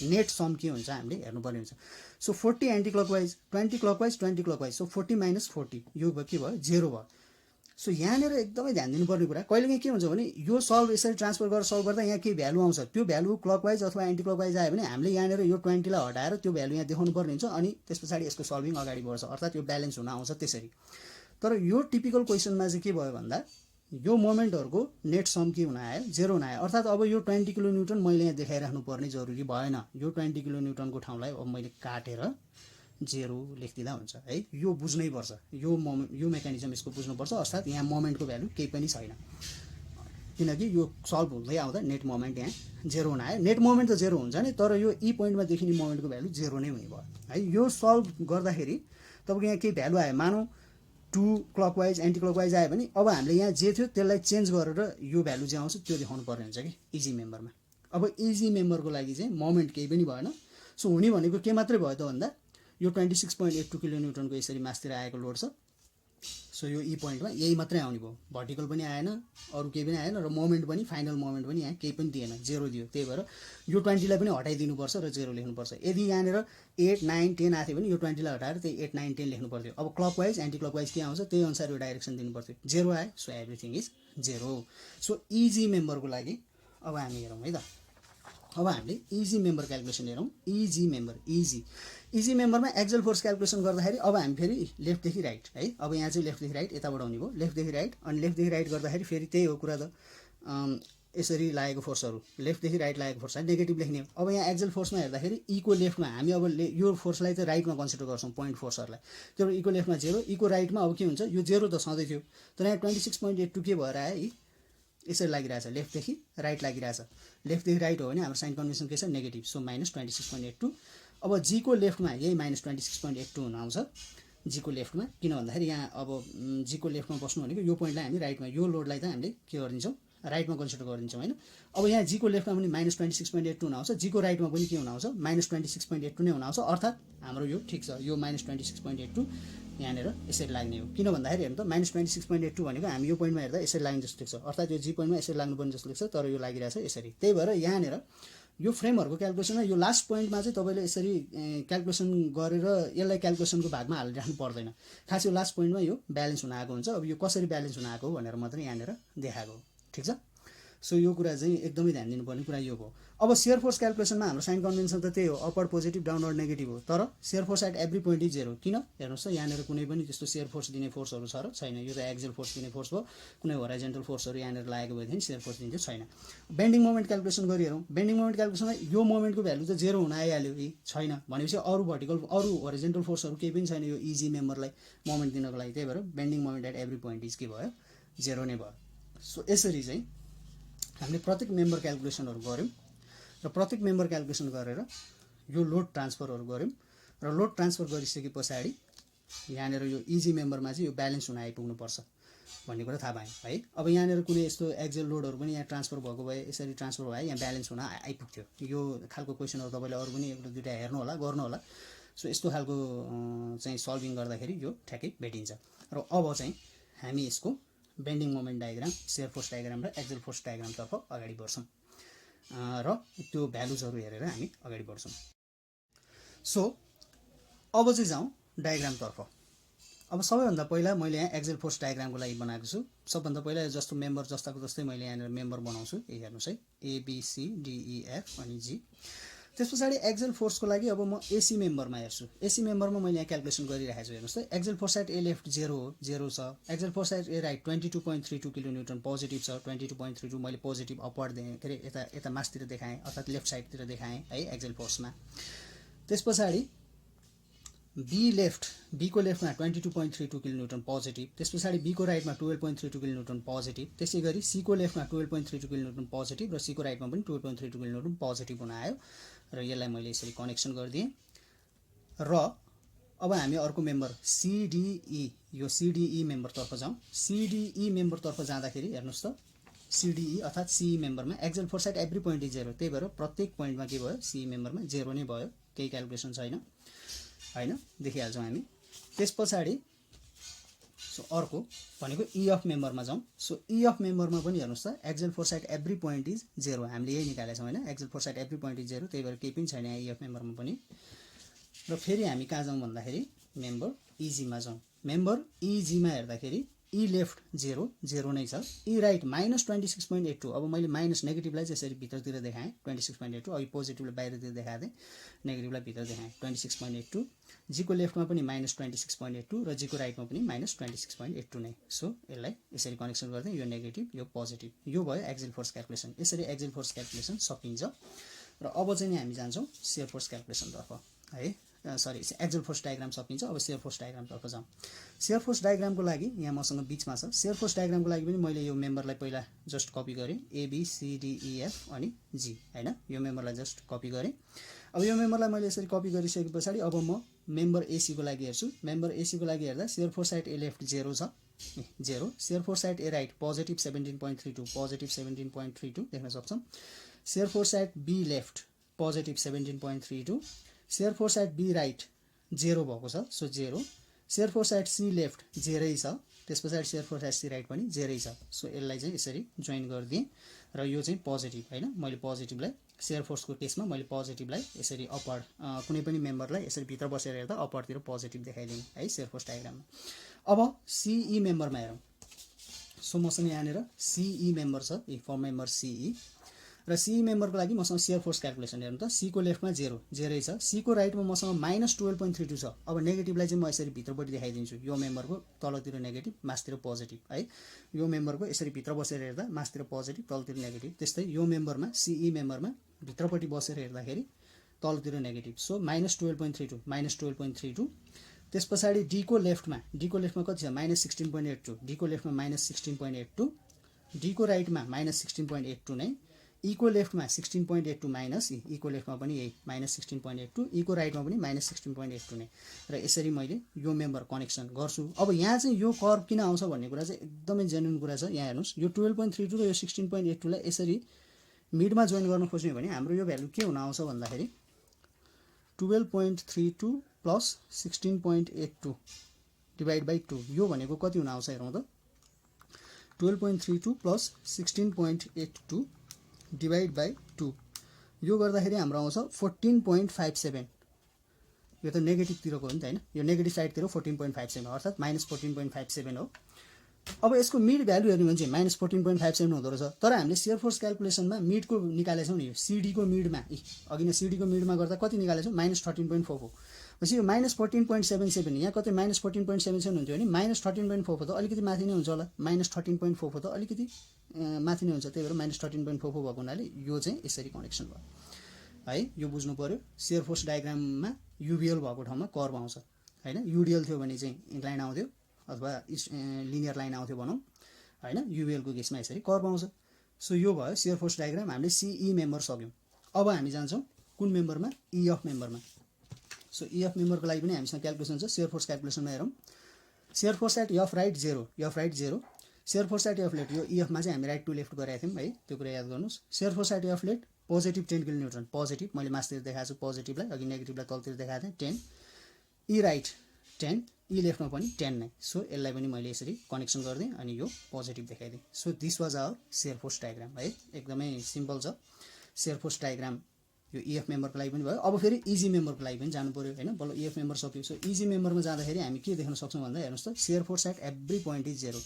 A: नेट सम के हुन्छ हामीले हेर्नुपर्ने हुन्छ। So 40 anti clockwise, 20 clockwise, 20 clockwise, so 40 - 40 यो के भयो, 0 भयो। सो यहाँनिर एकदमै ध्यान दिनुपर्ने कुरा, कहिलेकाहीँ के हुन्छ भने यो यसरी ट्रान्सफर गरेर सल्भ गर्दा यहाँ केही भ्यालु आउँछ, त्यो भ्यालु क्लकवाइज अथवा एन्टी क्लकवाइज आयो भने हामीले यहाँनिर यो 20लाई हटाएर त्यो भ्यालु यहाँ देखाउनु पर्ने हुन्छ। अनि त्यस पछाडि यसको सल्भिङ अगाडि बढ्छ, अर्थात् यो ब्यालेन्स हुन आउँछ त्यसरी। तर यो टिपिकल क्वेसनमा चाहिँ के भयो भन्दा यो मोमेन्टहरूको नेट सम के हुन आयो, 0 हुन आयो। अर्थात् अब यो 20 किलोन्युटन मैले यहाँ देखाइराख्नु पर्ने जरुरी भएन। यो 20 किलोन्युटनको ठाउँलाई अब मैले काटेर 0 लेखिदिँदा हुन्छ है। यो बुझ्नै पर्छ, यो मेकानिजम यसको बुझ्नुपर्छ। अर्थात् यहाँ मोमेन्टको भ्यालु केही पनि छैन, किनकि यो सल्भ हुँदै आउँदा नेट मोमेन्ट यहाँ 0 हुन आयो। नेट मोमेन्ट त 0 हुन्छ नि, तर यो ई पोइन्टमा देखिने मोमेन्टको भ्यालु 0 नै हुने भयो है। यो सल्भ गर्दाखेरि तपाईँको यहाँ केही भ्यालु आयो, मानौँ 2 क्लकवाइज एन्टी क्लकवाइज आयो भने अब हामीले यहाँ जे थियो त्यसलाई चेन्ज गरेर यो भ्यालु चाहिँ आउँछ त्यो देखाउनु पर्ने हुन्छ कि इजी मेम्बरमा। अब इजी मेम्बरको लागि चाहिँ मोमेन्ट केही पनि भएन। सो हुने भनेको के मात्रै भयो त भन्दा यो 26.82 किलोन्युटनको यसरी मासतिर आएको लोड छ। सो यो ई पोइन्टमा यही मात्रै आउने भयो, भर्टिकल पनि आएन, अरू केही पनि आएन, र मोमेन्ट पनि फाइनल मोमेन्ट पनि यहाँ केही पनि दिएन, 0 दियो। त्यही भएर यो 20लाई पनि हटाइदिनुपर्छ र 0 लेख्नुपर्छ। यदि यहाँनिर 8, 9, 10 आएको थियो भने यो 20लाई हटाएर त्यही 8, 9, 10 लेख्नु पर्थ्यो। अब क्लकवाइज एन्टी क्लकवाइज के आउँछ त्यही अनुसार यो डाइरेक्सन दिनु पर्थ्यो। 0 आयो, so everything is 0। So E G मेम्बरको लागि अब हामी हेरौँ है त। अब हामीले इजी मेम्बर क्यालकुलेसन हेरौँ। इजी मेम्बरमा एक्जल फोर्स क्यालकुलेसन गर्दाखेरि अब हामी फेरि लेफ्टदेखि राइट है। अब यहाँ चाहिँ लेफ्टदेखि राइट यताबाट आउने भयो, लेफ्टदेखि राइट, अनि लेफ्टदेखि राइट गर्दाखेरि फेरि त्यही हो कुरा त, यसरी लागेको फोर्सहरू लेफ्टदेखि राइट लागेको फोर्सलाई नेगेटिभ लेख्ने हो। अब यहाँ एक्जेल फोर्समा हेर्दाखेरि इको लेफ्टमा हामी अब यो फोर्सलाई चाहिँ राइटमा कन्सिडर गर्छौँ पोइन्ट फोर्सहरूलाई, त्यो इको लेफ्टमा 0, इको राइटमा अब के हुन्छ, यो 0 त सधैँ थियो, तर यहाँ 26.82 के भएर आयो है, यसरी लागिरहेछ, लेफ्टदेखि राइट लागिरहेछ, लेफ्टदेखि राइट हो भने हाम्रो साइन कन्भेन्सन के छ, नेगेटिभ, सो -26.82। अब जीको लेफ्टमा यही -26.82 हुन आउँछ जीको लेफ्टमा, किन भन्दाखेरि यहाँ अब जीको लेफ्टमा बस्नु भनेको यो पोइन्टलाई हामी राइटमा, यो लोडलाई चाहिँ हामीले के गरिदिन्छौँ, राइटमा कन्सिडर गरिदिन्छौँ होइन। अब यहाँ जीको लेफ्टमा पनि -26.82 हुन आउँछ, जीको राइटमा पनि के हुन आउँछ, -26.82 नै हुन आउँछ, अर्थात् हाम्रो यो ठिक छ, यो -26.82 यहाँनिर यसरी लाग्ने हो। किन भन्दाखेरि हेर्नु त -26.82 भनेको हामी यो पोइन्टमा हेर्दा यसरी लाग्ने जस्तो देख्छ, अर्थात् यो जी पोइन्टमा यसरी लाग्नुपर्ने जस्तो देख्छ, तर यो लागिरहेछ यसरी। त्यही भएर यहाँनिर यो फ्रेमहरूको क्यालकुलेसनमा यो लास्ट पोइन्टमा चाहिँ तपाईँले यसरी क्यालकुलेसन गरेर यसलाई क्यालकुलेसनको भागमा हालिराख्नु पर्दैन, खास यो लास्ट पोइन्टमा यो ब्यालेन्स हुन आएको हुन्छ। अब यो कसरी ब्यालेन्स हुन आएको हो भनेर मात्रै यहाँनिर देखाएको हो, ठिक छ। सो यो कुरा चाहिँ एकदमै ध्यान दिनुपर्ने कुरा यो हो। अब सेयर फोर्स क्यालकुलेसनमा हाम्रो साइन कन्भेन्सन त त्यही हो, अपवर्ड पोजिटिभ डाउनवर्ड नेगेटिभ हो, तर shear force at every point is 0। किन हेर्नुहोस् त, यहाँनिर कुनै पनि त्यस्तो सेयर फोर्स दिने फोर्सहरू छ र छैन, यो त एक्जेल फोर्स दिने फोर्स भयो, कुनै होराइजेन्टल फोर्सहरू यहाँनिर लागेको भएदेखि सेयर फोर्स दिन्थ्यो, छैन। बेन्डिङ मोमेन्ट क्यालकुलेसन गरिहेरौँ, बेन्डिङ मोमेन्ट क्यालकुलेसनमा यो मोमेन्टको भ्यालु त 0 हुन आइहाल्यो, छैन भनेपछि अरू भर्टिकल अरू होराइजेन्टल फोर्सहरू केही पनि छैन यो इजी मेम्बरलाई मोमेन्ट दिनको लागि, त्यही भएर bending moment at every point is के भयो, 0 नै भयो। सो यसरी चाहिँ हामीले प्रत्येक मेम्बर क्यालकुलेसनहरू गऱ्यौँ र प्रत्येक मेम्बर क्यालकुलेसन गरेर यो लोड ट्रान्सफरहरू गऱ्यौँ र लोड ट्रान्सफर गरिसके पछाडि यहाँनिर यो इजी मेम्बरमा चाहिँ यो ब्यालेन्स हुन आइपुग्नुपर्छ भन्ने कुरा थाहा पायौँ है। अब यहाँनिर कुनै यस्तो एक्जेल लोडहरू पनि यहाँ ट्रान्सफर भएको भए यसरी ट्रान्सफर भए यहाँ ब्यालेन्स हुन आइपुग्थ्यो। यो खालको क्वेसनहरू तपाईँले अरू पनि 1-2 हेर्नु होला, गर्नु होला। सो यस्तो खालको चाहिँ सल्भिङ गर्दाखेरि यो ठ्याक्कै भेटिन्छ। र अब चाहिँ हामी यसको bending moment diagram, shear force diagram र एक्जेल फोर्स डायग्रामतर्फ अगाडि बढ्छौँ र त्यो भ्यालुजहरू हेरेर हामी अगाडि बढ्छौँ। सो अब चाहिँ जाउँ डायग्रामतर्फ। अब सबैभन्दा पहिला मैले यहाँ एक्जेल फोर्स डायग्रामको लागि बनाएको छु। सबभन्दा पहिला जस्तो मेम्बर जस्ताको जस्तै मैले यहाँनिर मेम्बर बनाउँछु, हेर्नुहोस् है, ABCDEF अनि G। त्यस पछाडि एक्जेल फोर्सको लागि अब म एसी मेम्बरमा हेर्छु। एसी मेम्बरमा मैले यहाँ क्यालकुलेसन गरिरहेको छु, हेर्नुहोस् त। Axial force at A left 0 हो, 0 छ। Axial force at A right 22.32 kilonewton positive छ, 22.32 मैले पोजिटिभ अपवर्ड दिएँ, के अरे यता मासतिर देखाएँ, अर्थात् लेफ्ट साइडतिर देखाएँ है एक्जेल फोर्समा। त्यस पछाडि बी लेफ्ट, बीको लेफ्टमा 22.32 किलोन्युटन पोजिटिभ, त्यस पछाडि बीको राइटमा 12.32 किलोन्युटन पोजिटिभ, त्यसै गरी सीको लेफ्टमा 12.32 किलोन्युटन पोजिटिभ र सीको राइटमा पनि 12.32 किलोन्युटन पोजिटिभ हुन आयो र यसलाई मैले यसरी कनेक्सन गरिदिएँ। र अब हामी अर्को मेम्बर CDE, यो CDE मेम्बरतर्फ जाउँ। CDE मेम्बरतर्फ जाँदाखेरि हेर्नुहोस् त, CDE अर्थात् CE मेम्बरमा axial force at every point is 0, त्यही भएर प्रत्येक पोइन्टमा के भयो, CE मेम्बरमा 0 नै भयो, केही क्यालकुलेसन छैन होइन, देखिहाल्छौँ हामी। त्यस पछाडि सो अर्को भनेको EF मेम्बरमा जाउँ। सो EF मेम्बरमा पनि हेर्नुहोस् त, axial force at every point is 0, हामीले यही निकालेको छौँ होइन, axial force at every point is 0, त्यही भएर केही पनि छैन यहाँ EF मेम्बरमा पनि। र फेरि हामी कहाँ जाउँ भन्दाखेरि मेम्बर EGमा जाउँ। मेम्बर EGमा हेर्दाखेरि ई लेफ्ट 0, 0 नै छ, ई राइट -26.82। अब मैले माइनस नेगेटिभलाई चाहिँ यसरी भित्रतिर देखाएँ 26.82, अघि पोजिटिभलाई बाहिरतिर देखाएको थिएँ, नेगेटिभलाई भित्र देखाएँ 26.82। जीको लेफ्टमा पनि -26.82 र जीको राइटमा पनि -26.82 नै। सो यसलाई यसरी कनेक्सन गर्दै यो नेगेटिभ यो पोजिटिभ, यो भयो एक्जेल फोर्स क्यालकुलेसन। यसरी एक्जेल फोर्स क्यालकुलेसन सकिन्छ। र अब चाहिँ हामी जान्छौँ सेयर फोर्स क्यालकुलेसनतर्फ है, सरी एक्जेल फोर्स डायग्राम सकिन्छ। अब सेयर फोर्स डायग्रामतर्फ जाउँ। सेयर फोर्स डायग्रामको लागि यहाँ मसँग बिचमा छ। सेयर फोर्स डायग्रामको लागि पनि मैले यो मेम्बरलाई पहिला जस्ट कपी गरेँ, ABCDEF अनि G होइन, यो मेम्बरलाई जस्ट कपी गरेँ। अब यो मेम्बरलाई मैले यसरी कपी गरिसके पछाडि अब म मेम्बर AC को लागि हेर्छु। मेम्बर AC को लागि हेर्दा shear force at A left 0 छ, 0। Shear force at A right positive 17.32, positive 17.32 देख्न सक्छौँ। Shear force at B left positive 17.32, shear force at B right 0 भएको छ, so 0। Shear force at C left 0 छ, त्यस पछाडि shear force at C right पनि 0 छ। सो यसलाई चाहिँ यसरी जोइन गरिदिएँ र यो चाहिँ पोजिटिभ होइन, मैले पोजिटिभलाई सेयर फोर्सको केसमा मैले पोजिटिभलाई यसरी अपवर्ड, कुनै पनि मेम्बरलाई यसरी भित्र बसेर हेर्दा अपवर्डतिर पोजिटिभ देखाइदिएँ है सेयर फोर्स डायग्राममा। अब CE मेम्बरमा हेरौँ। सो मसँग यहाँनिर CE मेम्बर छ, फर्म मेम्बर CE र सिई मेम्बरको लागि मसँग सियर फोर्स क्याल्कुलेसन हेर्नु त सी को लेफ्टमा 0 0 छ, सी को राइटमा मसँग -12.32 छ। अब नेगेटिभलाई चाहिँ म यसरी भित्रपट्टि देखाइदिन्छु, यो मेम्बरको तलतिर नेगेटिभ मासतिर पोजिटिभ है। यो मेम्बरको यसरी भित्र बसेर हेर्दा मासतिर पोजिटिभ तलतिर नेगेटिभ, त्यस्तै यो मेम्बरमा सिई मेम्बरमा भित्रपट्टि बसेर हेर्दाखेरि तलतिर नेगेटिभ, सो -12.32 -12.32। त्यस पछाडि डी को लेफ्टमा कति छ -16.82, डी को लेफ्टमा -16.82, डी को राइटमा -16.82 नै, ई को लेफ्टमा 16.82 माइनस ई को लेफ्टमा पनि यही -16.82, ई को राइटमा पनि -16.82 नै, र यसरी मैले यो मेम्बर कनेक्सन गर्छु। अब यहाँ चाहिँ यो कर्भ किन आउँछ भन्ने कुरा चाहिँ एकदमै जेन्युन कुरा छ। यहाँ हेर्नुहोस् यो 12.32 र यो 16.82 लाई यसरी मिडमा जोइन गर्न खोज्यो भने हाम्रो यो भ्यालु के हुन आउँछ भन्दाखेरि 12.32 प्लस 16.82 डिभाइड बाई 2, यो भनेको कति हुन आउँछ हेरौँ त, 12.32 प्लस 16.82 डिभाइड बाई 2, यो गर्दाखेरि हाम्रो आउँछ 14.57। यो त नेगेटिभतिरको हो नि त होइन, यो नेगेटिभ साइडतिर 14.57 अर्थात् -14.57 हो। अब यसको मिड भ्यालु हेर्नु भने चाहिँ -14.57 हुँदो रहेछ, तर हामीले सियर फोर्स क्याल्कुलेसनमा मिडको निकालेछौँ नि, यो सिडीको मिडमा अघि नै सिडीको मिडमा गर्दा कति निकालेछौँ -13.44, भनेपछि यो -14.77 यहाँ कतै -14.77 हुन्थ्यो भने -13.44 त अलिकति माथि नै हुन्छ होला, -13.44 त अलिकति माथि नै हुन्छ, त्यही भएर -13.44 भएको हुनाले यो चाहिँ यसरी कनेक्सन भयो है। यो बुझ्नु पर्यो। सियर फोर्स डायग्राममा युबिएल भएको ठाउँमा कर्भ आउँछ होइन, युडिएल थियो भने चाहिँ इन्क्लाइन आउँथ्यो अथवा लिनियर लाइन आउँथ्यो भनौँ होइन, युबिएलको केसमा यसरी कर्भ आउँछ। सो यो भयो सियर फोर्स डायग्राम, हामीले सिई मेम्बर सक्यौँ। अब हामी जान्छौँ कुन मेम्बरमा, इएफ मेम्बरमा। सो इएफ मेम्बरको लागि पनि हामीसँग क्याल्कुलेसन छ, सियर फोर्स क्याल्कुलेसनमा हेरौँ। Shear force at F right 0, F right 0, shear force at F left, यो इएफमा चाहिँ हामी राइट टु लेफ्ट गरेका थियौँ है, त्यो कुरा याद गर्नुहोस्। Shear force at F left positive 10 kilo newton, positive मैले मासतिर देखाएको छु पोजिटिभलाई, अघि नेगेटिभलाई तलतिर देखाएको थिएँ 10, ई राइट 10, ई लेफ्टमा पनि 10 नै, सो यसलाई पनि मैले यसरी कनेक्सन गरिदिएँ अनि यो पोजिटिभ देखाइदिएँ। So this was our shear force diagram है, एकदमै सिम्पल छ सियर फोर्स डायग्राम। यो इएफ मेम्बरको लागि पनि भयो। अब फेरि इजी मेम्बरको लागि पनि जानु पर्यो होइन, बल्ल इएफ मेम्बर सक्यो। सो इजी मेम्बरमा जाँदाखेरि हामी के देख्न सक्छौँ भन्दा हेर्नुहोस् त, shear force at every point is 0,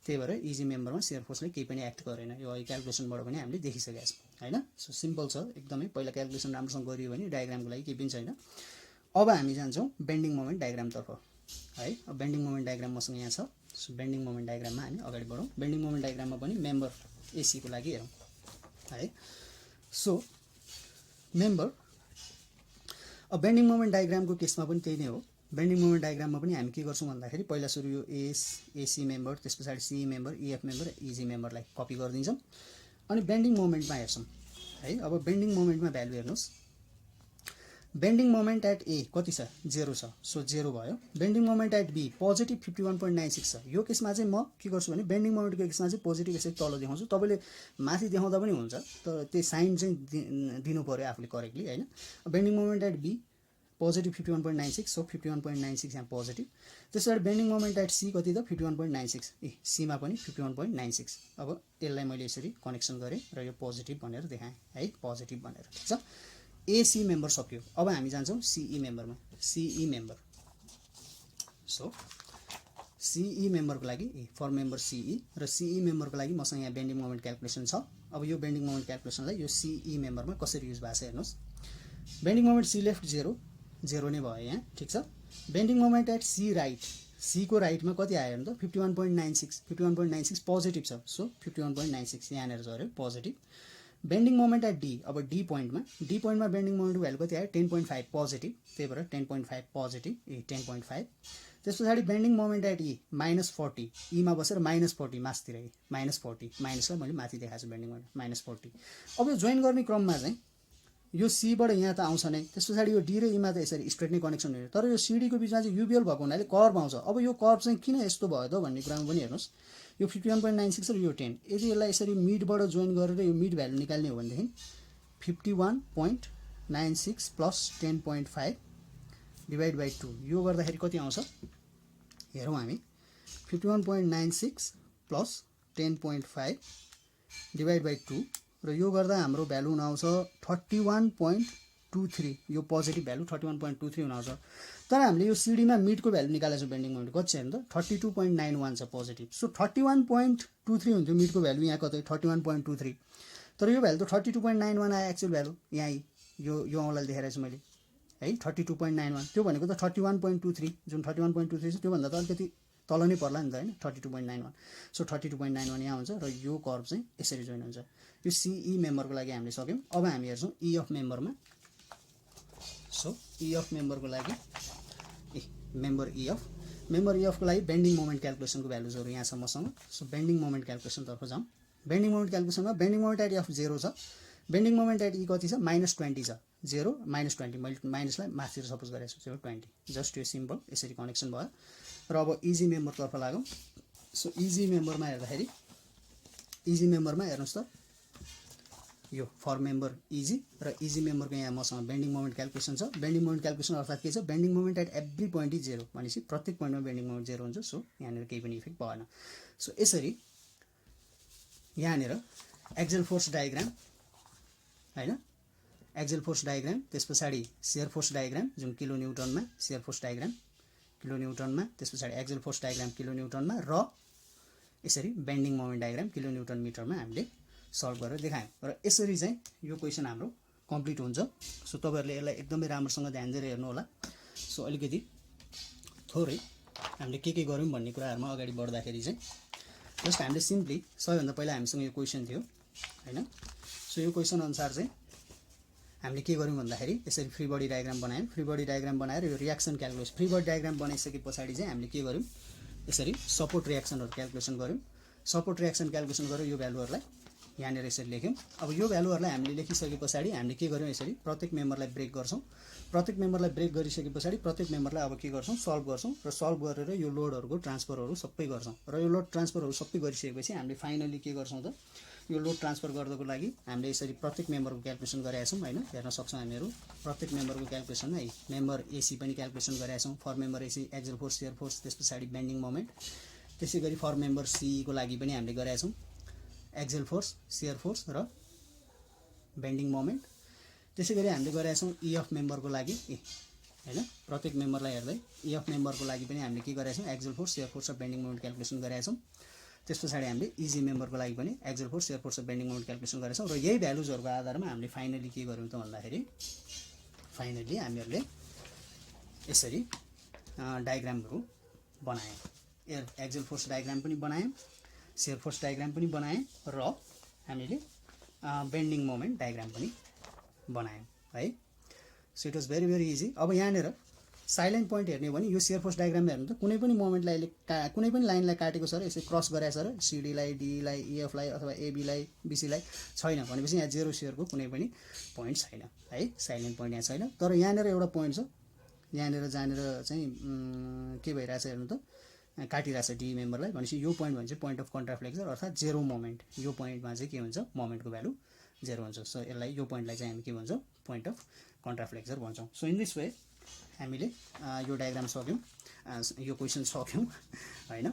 A: त्यही भएर इजी मेम्बरमा सियर फोर्सले केही पनि एक्ट गरेन, यो अघि क्याल्कुलेसनबाट पनि हामीले देखिसकेका छौँ होइन। सो सिम्पल छ एकदमै, पहिला क्याल्कुलेसन राम्रोसँग गरियो भने डायग्रामको लागि केही पनि छैन। अब हामी जान्छौँ बेन्डिङ मोमेन्ट डायग्रामतर्फ है। अब बेन्डिङ मोमेन्ट डायग्राम मसँग यहाँ छ। सो बेन्डिङ मोमेन्ट डायग्राममा हामी अगाडि बढौँ। बेन्डिङ मोमेन्ट डायग्राममा पनि मेम्बर एसीको लागि हेरौँ है। सो मेम्बर, अब बेन्डिङ मोमेन्ट डायग्रामको केसमा पनि त्यही नै हो। बेन्डिङ मोमेन्ट डायग्राममा पनि हामी के गर्छौँ भन्दाखेरि पहिला सुरु यो एसी मेम्बर, त्यस पछाडि C E member, E F member, E G मेम्बरलाई कपी गरिदिन्छौँ अनि बेन्डिङ मोमेन्टमा हेर्छौँ है। अब बेन्डिङ मोमेन्टमा भ्यालु हेर्नुहोस्, बेन्डिङ मोमेन्ट एट ए कति छ 0 छ, सो 0 भयो। Bending moment at B positive 51.96 छ। यो केसमा चाहिँ म के गर्छु भने बेन्डिङ मोमेन्टको केसमा चाहिँ पोजिटिभ यसरी तल देखाउँछु, तपाईँले माथि देखाउँदा पनि हुन्छ, तर त्यो साइन चाहिँ दिनु पऱ्यो आफूले करेक्टली होइन। Bending moment at B positive 51.96, so 51.96 यहाँ पोजिटिभ। त्यसबाट बेन्डिङ मोमेन्ट एट सी कति त 51.96, सीमा पनि 51.96। अब यसलाई मैले यसरी कनेक्सन गरेँ र यो पोजिटिभ भनेर देखाएँ है, पोजिटिभ भनेर, ठिक छ। एसी मेम्बर सक्यो। अब हामी जान्छौँ सिई मेम्बरमा, सिई मेम्बर। सो सिई मेम्बरको लागि फर मेम्बर सिई र सिई मेम्बरको लागि मसँग यहाँ बेन्डिङ मोमेन्ट क्याल्कुलेसन छ। अब यो बेन्डिङ मोमेन्ट क्याल्कुलेसनलाई यो सिई मेम्बरमा कसरी युज भएको छ हेर्नुहोस्। बेन्डिङ मोमेन्ट सी लेफ्ट 0 नै भयो यहाँ, ठिक छ। Bending moment at C right, C को राइटमा कति आयो भने त 51.96, 51.96 पोजिटिभ छ, सो 51.96 यहाँनिर झऱ्यो positive. Bending moment at D, अब डी पोइन्टमा बेन्डिङ मोमेन्टको भ्यालु कति आयो 10.5 पोजिटिभ, त्यही भएर 10.5 पोजिटिभ, 10.5। त्यस पछाडि बेन्डिङ मोमेन्ट एट ई -40, ईमा बसेर -40 मासतिर -40, माइनसलाई मैले माथि देखाएको छु बेन्डिङ मोमेन्ट -40। अब यो जोइन गर्ने क्रममा चाहिँ यो सीबाट यहाँ त आउँछ नै, त्यस पछाडि यो डी र ईमा त यसरी स्ट्रेट नै कनेक्सन हुने, तर यो सिडीको बिचमा चाहिँ युबिएल भएको हुनाले कर्भ आउँछ। अब यो कर्भ चाहिँ किन यस्तो भयो त भन्ने कुरामा पनि हेर्नुहोस्, यो 51.96 र यो 10, यदि यसलाई यसरी मिडबाट जोइन गरेर यो मिड भ्यालु निकाल्ने हो भनेदेखि 51.96 प्लस 10.5 डिभाइड बाई 2, यो गर्दाखेरि कति आउँछ हेरौँ हामी। 51.96 प्लस 10.5 डिभाइड बाई 2 र यो गर्दा हाम्रो भ्यालु हुन आउँछ 31.23, यो पोजिटिभ भ्यालु 31.23 हुन आउँछ। तर हामीले यो सिडीमा मिडको भ्यालु निकालेको छ बेन्डिङ मोमेन्ट कति छ हेर्नु त 32.91 छ पोजिटिभ, सो 31.23 हुन्थ्यो मिडको भ्यालु, यहाँ कतै 31.23, तर यो भ्यालु त 32.91 आयो एक्चुअल भ्यालु यहाँ यो औँलाले देखाइरहेको छु मैले है 32.91 त्यो भनेको त 31.23 जुन 31.23 छ त्योभन्दा त अलिकति तल नै पर्ला नि त हैन 32.91 सो 32.91 यहाँ हुन्छ र यो कर्भ चाहिँ यसरी जोइन हुन्छ यो CE मेम्बरको लागि हामीले सक्यौं अब हामी हेर्छौं E अफ मेम्बरमा सो E अफ मेम्बरको लागि मेम्बर E अफ को लागि बेन्डिङ मोमेन्ट क्याल्कुलेसनको भ्यालुजहरु यहाँ छ मसँग सो बेन्डिङ मोमेन्ट क्याल्कुलेसन तर्फ जाउँ बेन्डिङ मोमेन्ट क्याल्कुलेसनमा बेन्डिङ मोमेन्ट एट अफ 0 छ बेन्डिङ मोमेन्ट एट E कति छ -20 छ 0 -20 मैले माइनसलाई माथितिर सपोज गरेको छु 0.20 जस्ट यो सिम्पल यसरी कनेक्सन भयो र अब इजी मेम्बर तर्फ लागौं सो इजी मेम्बरमा हेर्दाखेरि इजी मेम्बरमा हेर्नुस् त यो फर मेम्बर इजी र इजी मेम्बरको यहाँ मसँग बेन्डिङ मोमेन्ट क्याल्कुलेसन छ बेन्डिङ मोमेन्ट क्याल्कुलेसन अर्थात के छ bending moment at every point is 0 भनेपछि प्रत्येक पोइन्टमा बेन्डिङ मोमेन्ट 0 हुन्छ सो यहाँनिर केही पनि इफेक्ट भएन सो यसरी यहाँनिर एक्सियल फोर्स डायग्राम हैन एक्सियल फोर्स डायग्राम त्यसपछि शियर फोर्स डायग्राम जुन किलो न्यूटनमा शियर फोर्स डायग्राम किलो न्यूटनमा त्यसपछि एक्सियल फोर्स डायग्राम किलो न्यूटनमा र यसरी bending moment diagram kilo newton मिटरमा हामीले सल्भ गरेर देखायौं र यसरी चाहिँ यो क्वेशन हाम्रो कम्प्लिट हुन्छ सो तपाईहरुले यसलाई एकदमै राम्रोसँग ध्यान दिएर हेर्नु होला सो अलिकति थोरै हामीले के गर्यौं भन्ने कुराहरुमा अगाडि बढ्दाखेरि चाहिँ जस्ट हामीले सिम्पली सबैभन्दा पहिला हामीसँग यो क्वेशन थियो हैन सो यो क्वेशन अनुसार चाहिँ हामीले के गर्यौं भन्दाखेरि यसरी फ्री बडी डायग्राम बनायौं फ्री बडी डायग्राम बनाएर यो reaction calculation free body diagram बनाइसकेपछि चाहिँ हामीले के गर्यौं यसरी सपोर्ट रियाक्सनहरु क्याल्कुलेसन गर्यौं सपोर्ट रियाक्सन क्याल्कुलेसन गरेर यो भ्यालुहरुलाई यहाँनिर यसरी लेख्यौं अब यो भ्यालुहरुलाई हामीले लेखिसकेपछि हामीले के गर्यौं यसरी प्रत्येक मेम्बरलाई ब्रेक गर्छौं प्रत्येक मेम्बरलाई ब्रेक गरिसकेपछि प्रत्येक मेम्बरलाई अब के गर्छौं सल्भ गर्छौं र सल्भ गरेर यो लोडहरुको ट्रान्सफरहरु सबै गर्छौं र यो लोड ट्रान्सफरहरु सबै गरिसकेपछि हामीले फाइनली के गर्छौं त यो लोड ट्रान्सफर गर्नको लागि हामीले यसरी प्रत्येक मेम्बरको क्याल्कुलेसन गरेका छौं हैन हेर्न सक्छौं हामीहरु प्रत्येक मेम्बरको क्याल्कुलेसन है मेम्बर एसी पनि क्याल्कुलेसन गरेका छौं for member AC axial force shear force त्यसपछि बेन्डिङ मोमेन्ट त्यसैगरी फर मेम्बर सी को लागि पनि हामीले गरेका छौं एक्सियल फोर्स शियर फोर्स र बेन्डिङ मोमेन्ट त्यसैगरी हामीले गरेका छौं ई अफ मेम्बरको लागि हैन प्रत्येक मेम्बरलाई हेर्दै ई अफ मेम्बरको लागि पनि हामीले के गरेका छौं एक्सियल फोर्स शियर फोर्स र बेन्डिङ मोमेन्ट क्याल्कुलेसन गरेका छौं त्यसपछि हामीले इजी मेम्बरको लागि पनि एक्सियल फोर्स शियर फोर्स र बेन्डिङ मोमेन्ट क्याल्कुलेसन गरेका छौं र यही भ्यालुजहरुको आधारमा हामीले फाइनली के गर्यौं त भन्दाखेरि फाइनली हामीहरुले यसरी डायग्रामहरु बनायौं एक्सियल फोर्स डायग्राम पनि बनायौं शियर फोर्स डायग्राम पनि बनायौं र हामीले बेन्डिङ मोमेन्ट डायग्राम पनि बनायौं है so it was very very easy अब यहाँनिर साइलेन्ट पोइन्ट हेर्ने हो भने यो शियर फोर्स डायग्राममा हेर्नु त कुनै पनि मोमेन्टलाई कुनै पनि लाइनलाई काटेको छ र यसरी क्रस गरेको छ र सीडी लाई डी लाई ईएफ लाई अथवा एबी लाई बीसी लाई छैन भनेपछि यहाँ जेरो शियरको कुनै पनि पोइन्ट छैन है साइलेन्ट पोइन्ट यहाँ छैन तर यहाँनिर एउटा पोइन्ट छ यहाँनिर जानेर चाहिँ के भइरहेछ हेर्नु त काटिरहेछ डी मेम्बरलाई भनेपछि यो पोइन्ट भन्छ पोइन्ट अफ कन्ट्राफ्लेक्सर अर्थात जेरो मोमेन्ट यो पोइन्टमा चाहिँ के हुन्छ मोमेन्टको भ्यालु जेरो हुन्छ सो यसलाई यो पोइन्टलाई चाहिँ हामी के भन्छौं पोइन्ट अफ कन्ट्राफ्लेक्सर भन्छौं सो इन दिस वे हामीले यो डायग्राम सक्यौं यो क्वेशन सक्यौं हैन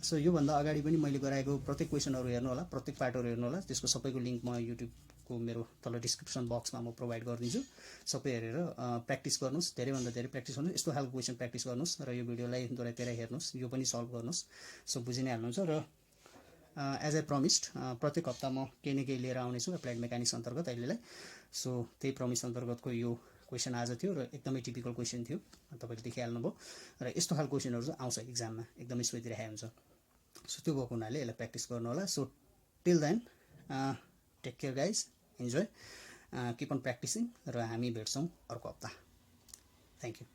A: सो यो भन्दा अगाडि पनि मैले गराएको प्रत्येक क्वेशनहरु हेर्नु होला प्रत्येक पार्टहरु हेर्नु होला त्यसको सबैको लिंक म युट्युब को मेरो तल डिस्क्रिप्सन बक्समा म प्रोवाइड गरिदिन्छु सबै हेरेर प्र्याक्टिस गर्नुस् धेरै भन्दा धेरै प्र्याक्टिस गर्नुस् यस्तो खालको क्वेशन प्र्याक्टिस गर्नुस् र यो भिडियोलाई दोहोऱ्याएर हेर्नुस् यो पनि सल्भ गर्नुस् सो बुझि नै हाल्नुहुन्छ र एज आई प्रमिस्ड प्रत्येक हप्ता म केही न केही लिएर आउने छु एप्लाइड मेकानिक्स अन्तर्गत अहिलेलाई सो त्यही प्रमिस अन्तर्गतको यो क्वेशन आज थियो र एकदमै टिपिकल क्वेशन थियो तपाईले देखिहाल्नुभयो र यस्तो खालको क्वेशनहरु चाहिँ आउँछ एक्जाममा एकदमै सोधिरहेको हुन्छ सो त्यो भएको हुनाले यसलाई प्र्याक्टिस गर्नु होला so till then take care guys enjoy keep on practising र हामी भेट्छौं अर्को हप्ता थ्यांक यू